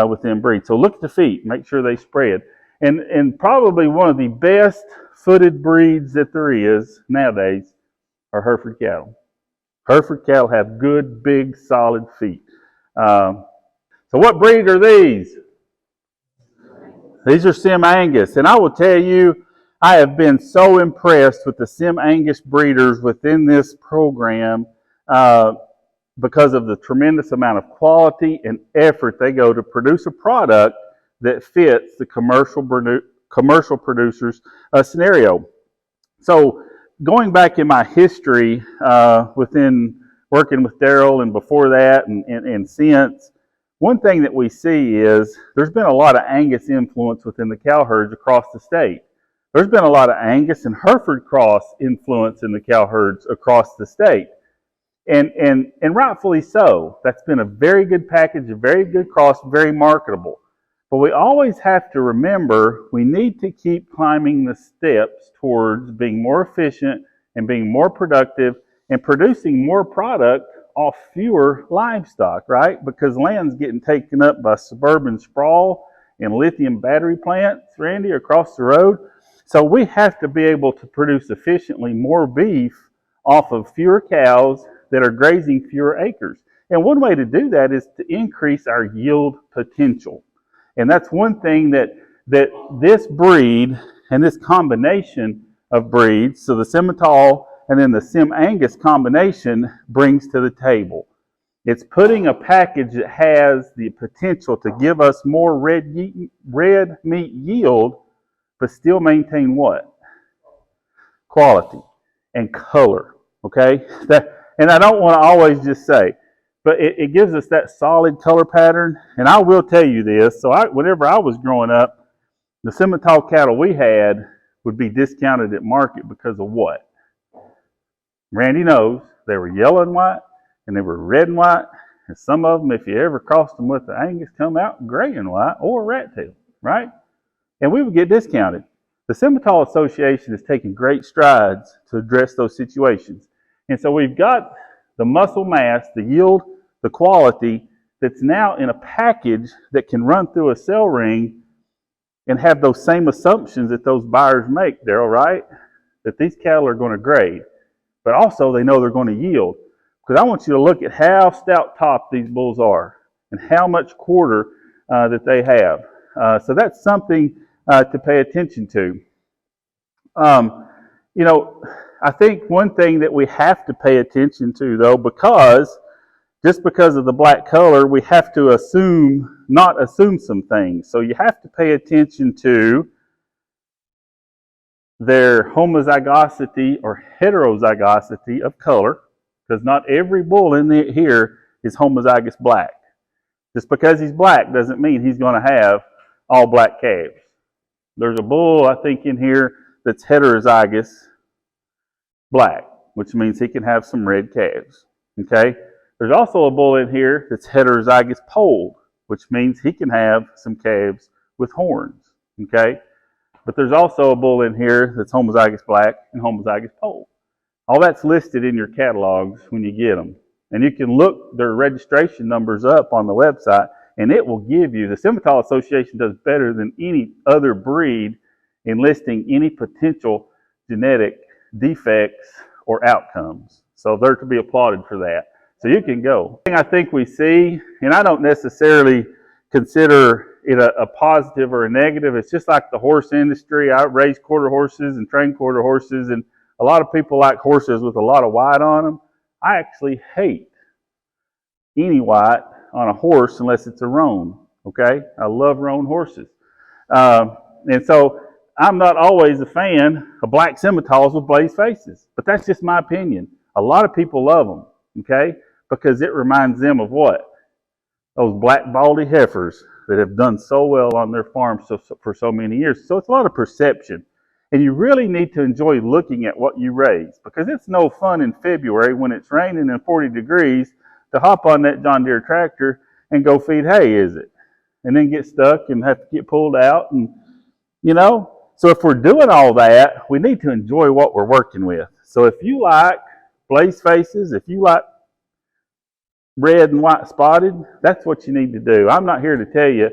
within breeds. So look at the feet, make sure they spread. And probably one of the best footed breeds that there is nowadays are Hereford cattle. Hereford cattle have good, big, solid feet. So what breed are these? These are Sim Angus. And I will tell you, I have been so impressed with the Sim Angus breeders within this program because of the tremendous amount of quality and effort they go to produce a product that fits the commercial producer's scenario. So going back in my history within working with Daryl and before that and since, one thing that we see is there's been a lot of Angus influence within the cow herds across the state. There's been a lot of Angus and Hereford cross influence in the cow herds across the state. And rightfully so. That's been a very good package, a very good cross, very marketable. But we always have to remember we need to keep climbing the steps towards being more efficient and being more productive and producing more product off fewer livestock, right? Because land's getting taken up by suburban sprawl and lithium battery plants, Randy, across the road. So we have to be able to produce efficiently more beef off of fewer cows that are grazing fewer acres. And one way to do that is to increase our yield potential. And that's one thing that this breed and this combination of breeds, so the Simmental and then the Sim Angus combination, brings to the table. It's putting a package that has the potential to give us more red meat yield, but still maintain what? Quality and color, okay? And I don't want to always just say, but it gives us that solid color pattern. And I will tell you this, so whenever I was growing up, the Simmental cattle we had would be discounted at market because of what? Randy knows they were yellow and white, and they were red and white, and some of them, if you ever crossed them with the Angus, come out gray and white or rat tail, right? And we would get discounted. The Simmental Association has taken great strides to address those situations. And so we've got the muscle mass, the yield, the quality that's now in a package that can run through a cell ring and have those same assumptions that those buyers make, Daryl, right? That these cattle are going to grade. But also they know they're going to yield. Because I want you to look at how stout top these bulls are and how much quarter that they have. So that's something to pay attention to. You know, I think one thing that we have to pay attention to, though, just because of the black color, we have to not assume some things. So you have to pay attention to their homozygosity or heterozygosity of color, because not every bull in here is homozygous black. Just because he's black doesn't mean he's going to have all black calves. There's a bull, I think, in here that's heterozygous black, which means he can have some red calves. Okay? There's also a bull in here that's heterozygous polled, which means he can have some calves with horns. Okay? But there's also a bull in here that's homozygous black and homozygous polled. All that's listed in your catalogs when you get them. And you can look their registration numbers up on the website, and it will give you, the Simmental Association does better than any other breed in listing any potential genetic defects or outcomes. So they're to be applauded for that. So you can go. The thing I think we see, and I don't necessarily consider it a positive or a negative, it's just like the horse industry. I raise quarter horses and train quarter horses, and a lot of people like horses with a lot of white on them. I actually hate any white on a horse unless it's a roan, okay? I love roan horses. And so I'm not always a fan of black Simmentals with blazed faces, but that's just my opinion. A lot of people love them, okay? Because it reminds them of what? Those black baldy heifers that have done so well on their farms for so many years. So it's a lot of perception. And you really need to enjoy looking at what you raise, because it's no fun in February when it's raining and 40 degrees to hop on that John Deere tractor and go feed hay, is it? And then get stuck and have to get pulled out. And, you know, so if we're doing all that, we need to enjoy what we're working with. So if you like blaze faces, if you like red and white spotted, that's what you need to do. I'm not here to tell you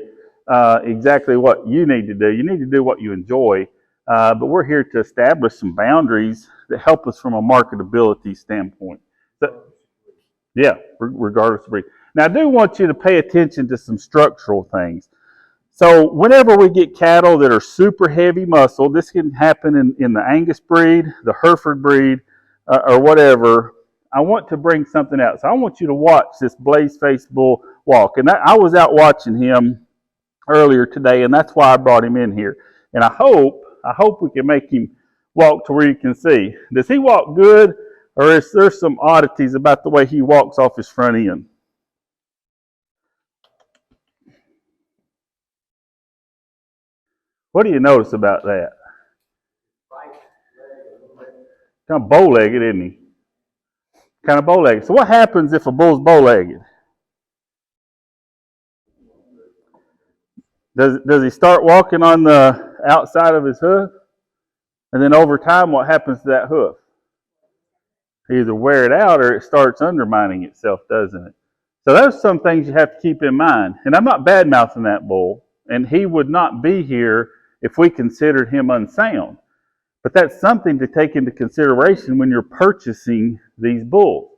exactly what you need to do. You need to do what you enjoy. But we're here to establish some boundaries that help us from a marketability standpoint. So, yeah, regardless of breed. Now, I do want you to pay attention to some structural things. So whenever we get cattle that are super heavy muscle, this can happen in the Angus breed, the Hereford breed, or whatever. I want to bring something out. So I want you to watch this blaze-faced bull walk. And I was out watching him earlier today, and that's why I brought him in here. And I hope we can make him walk to where you can see. Does he walk good, or is there some oddities about the way he walks off his front end? What do you notice about that? Kind of bow-legged, isn't he? Kind of bow-legged. So what happens if a bull's bow-legged? Does he start walking on the outside of his hoof? And then over time, what happens to that hoof? You either wear it out or it starts undermining itself, doesn't it? So those are some things you have to keep in mind. And I'm not bad-mouthing that bull, and he would not be here if we considered him unsound. But that's something to take into consideration when you're purchasing these bulls.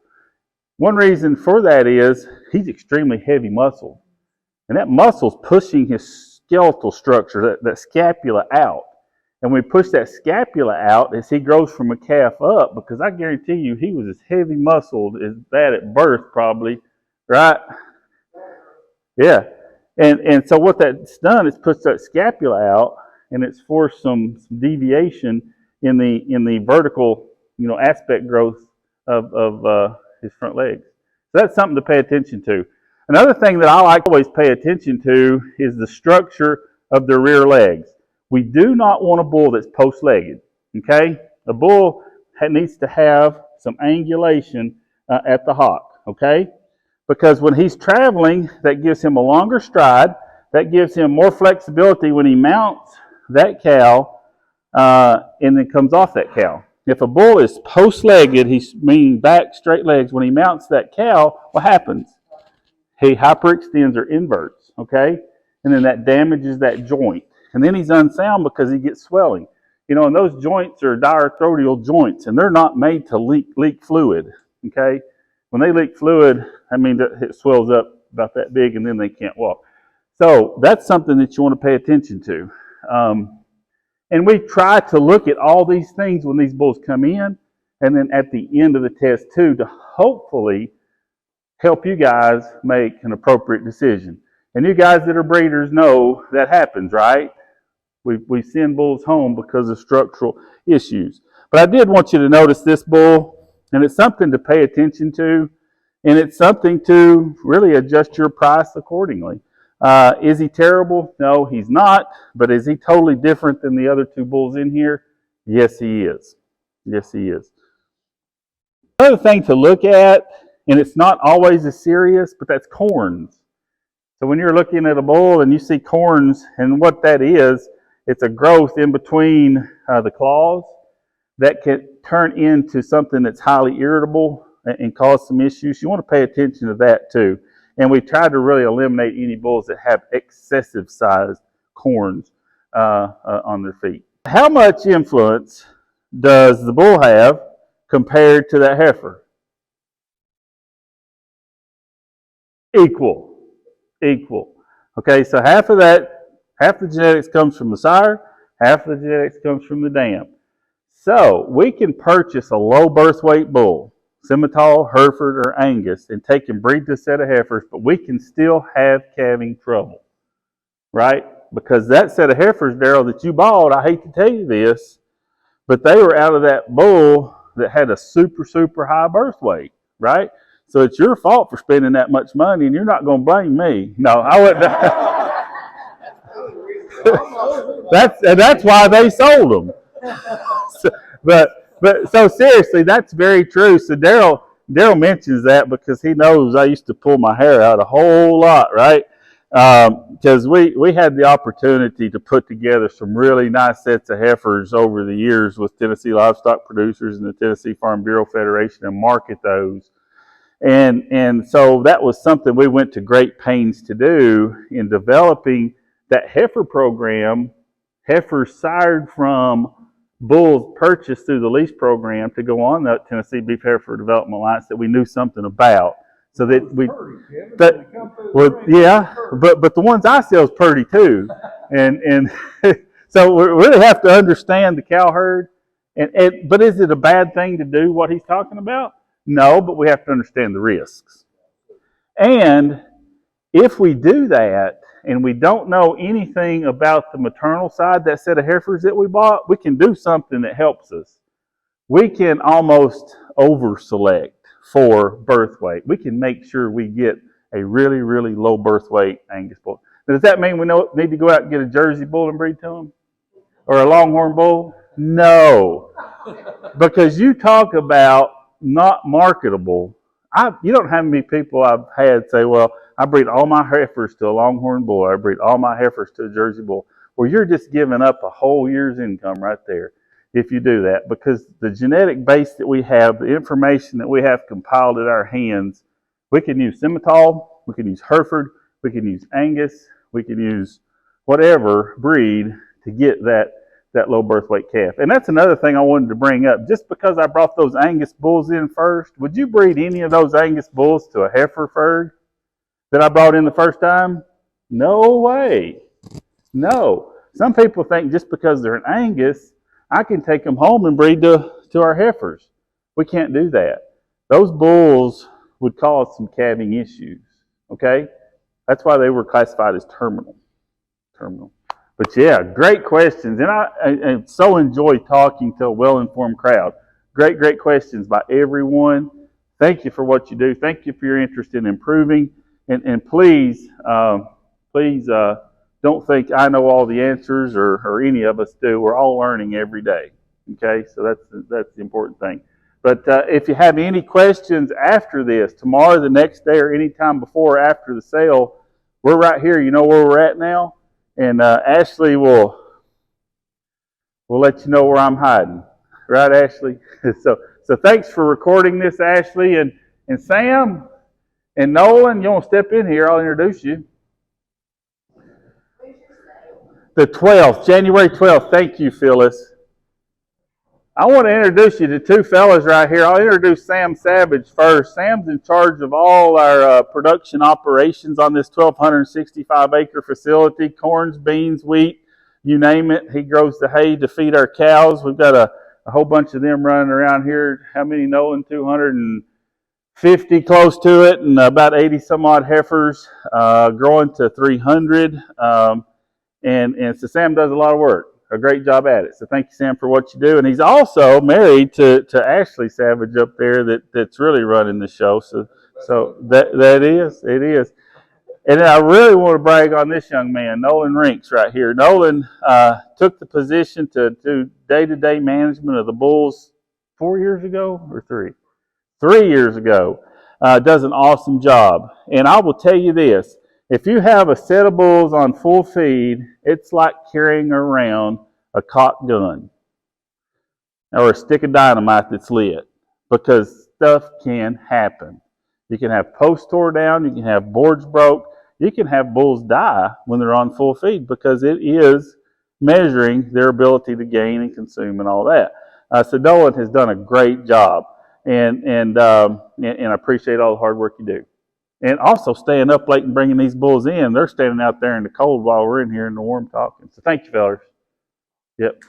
One reason for that is he's extremely heavy muscle. And that muscle's pushing his skeletal structure, that scapula out. And we push that scapula out as he grows from a calf up, because I guarantee you he was as heavy muscled as that at birth probably, right? Yeah. And so what that's done is pushed that scapula out, and it's forced some deviation in the vertical, aspect growth of his front legs. So that's something to pay attention to. Another thing that I like to always pay attention to is the structure of the rear legs. We do not want a bull that's post-legged, okay? A bull needs to have some angulation at the hock, okay? Because when he's traveling, that gives him a longer stride, that gives him more flexibility when he mounts that cow and then comes off that cow. If a bull is post-legged, he's meaning back, straight legs, when he mounts that cow, what happens? He hyperextends or inverts, okay? And then that damages that joint. And then he's unsound because he gets swelling. And those joints are diarthrodial joints, and they're not made to leak fluid, okay? When they leak fluid, it swells up about that big, and then they can't walk. So that's something that you want to pay attention to. And we try to look at all these things when these bulls come in, and then at the end of the test too, to hopefully help you guys make an appropriate decision. And you guys that are breeders know that happens, right? We send bulls home because of structural issues. But I did want you to notice this bull, and it's something to pay attention to, and it's something to really adjust your price accordingly. Is he terrible? No, he's not. But is he totally different than the other two bulls in here? Yes, he is. Yes, he is. Another thing to look at, and it's not always as serious, but that's corns. So when you're looking at a bull and you see corns, and what that is, it's a growth in between the claws that can turn into something that's highly irritable and cause some issues. You want to pay attention to that too. And we try to really eliminate any bulls that have excessive sized corns on their feet. How much influence does the bull have compared to that heifer? Equal. Okay, so half the genetics comes from the sire, half the genetics comes from the dam. So we can purchase a low birth weight bull, Simmental, Hereford, or Angus, and take and breed this set of heifers, but we can still have calving trouble, right? Because that set of heifers, Daryl, that you bought, I hate to tell you this, but they were out of that bull that had a super, super high birth weight, right? So it's your fault for spending that much money, and you're not going to blame me. No, I wouldn't. That's why they sold them. So seriously, that's very true. So Daryl mentions that because he knows I used to pull my hair out a whole lot, right? Because we had the opportunity to put together some really nice sets of heifers over the years with Tennessee Livestock Producers and the Tennessee Farm Bureau Federation and market those. And so that was something we went to great pains to do in developing that heifer program, heifers sired from bulls purchased through the lease program to go on the Tennessee Beef Heifer Development Alliance that we knew something about. So that but the ones I sell is purdy too. And so we really have to understand the cow herd. But is it a bad thing to do what he's talking about? No, but we have to understand the risks. And if we do that and we don't know anything about the maternal side, that set of heifers that we bought, we can do something that helps us. We can almost over-select for birth weight. We can make sure we get a really, really low birth weight Angus bull. Now, does that mean we need to go out and get a Jersey bull and breed to them? Or a Longhorn bull? No. Because you talk about not marketable. You don't have many people I've had say, well, I breed all my heifers to a Longhorn bull, I breed all my heifers to a Jersey bull. Well, you're just giving up a whole year's income right there if you do that, because the genetic base that we have, the information that we have compiled at our hands, we can use Simmental, we can use Hereford, we can use Angus, we can use whatever breed to get that low birth weight calf. And that's another thing I wanted to bring up. Just because I brought those Angus bulls in first, would you breed any of those Angus bulls to a Hereford that I brought in the first time? No way. No. Some people think just because they're an Angus, I can take them home and breed to our heifers. We can't do that. Those bulls would cause some calving issues, okay? That's why they were classified as terminal. But yeah, great questions. And I so enjoy talking to a well-informed crowd. Great questions by everyone. Thank you for what you do. Thank you for your interest in improving. And please don't think I know all the answers or any of us do. We're all learning every day. Okay, so that's the important thing. But if you have any questions after this, tomorrow, the next day, or any time before or after the sale, we're right here. You know where we're at now? And Ashley will let you know where I'm hiding. Right, Ashley? So thanks for recording this, Ashley. And Sam and Nolan, you want to step in here? I'll introduce you. The 12th, January 12th. Thank you, Phyllis. I want to introduce you to two fellas right here. I'll introduce Sam Savage first. Sam's in charge of all our production operations on this 1,265-acre facility, corns, beans, wheat, you name it. He grows the hay to feed our cows. We've got a whole bunch of them running around here. How many, Nolan? 250, close to it, and about 80 some odd heifers, growing to 300. And so Sam does a lot of work, a great job at it. So thank you, Sam, for what you do. And he's also married to Ashley Savage up there that's really running the show. So it is. And I really want to brag on this young man, Nolan Rinks, right here. Nolan took the position to do day-to-day management of the bulls 4 years ago or 3? 3 years ago. Does an awesome job. And I will tell you this, if you have a set of bulls on full feed, it's like carrying around a cocked gun or a stick of dynamite that's lit, because stuff can happen. You can have posts tore down, you can have boards broke, you can have bulls die when they're on full feed, because it is measuring their ability to gain and consume and all that. So Nolan has done a great job, and I appreciate all the hard work you do. And also staying up late and bringing these bulls in. They're standing out there in the cold while we're in here in the warm talking. So thank you, fellas. Yep.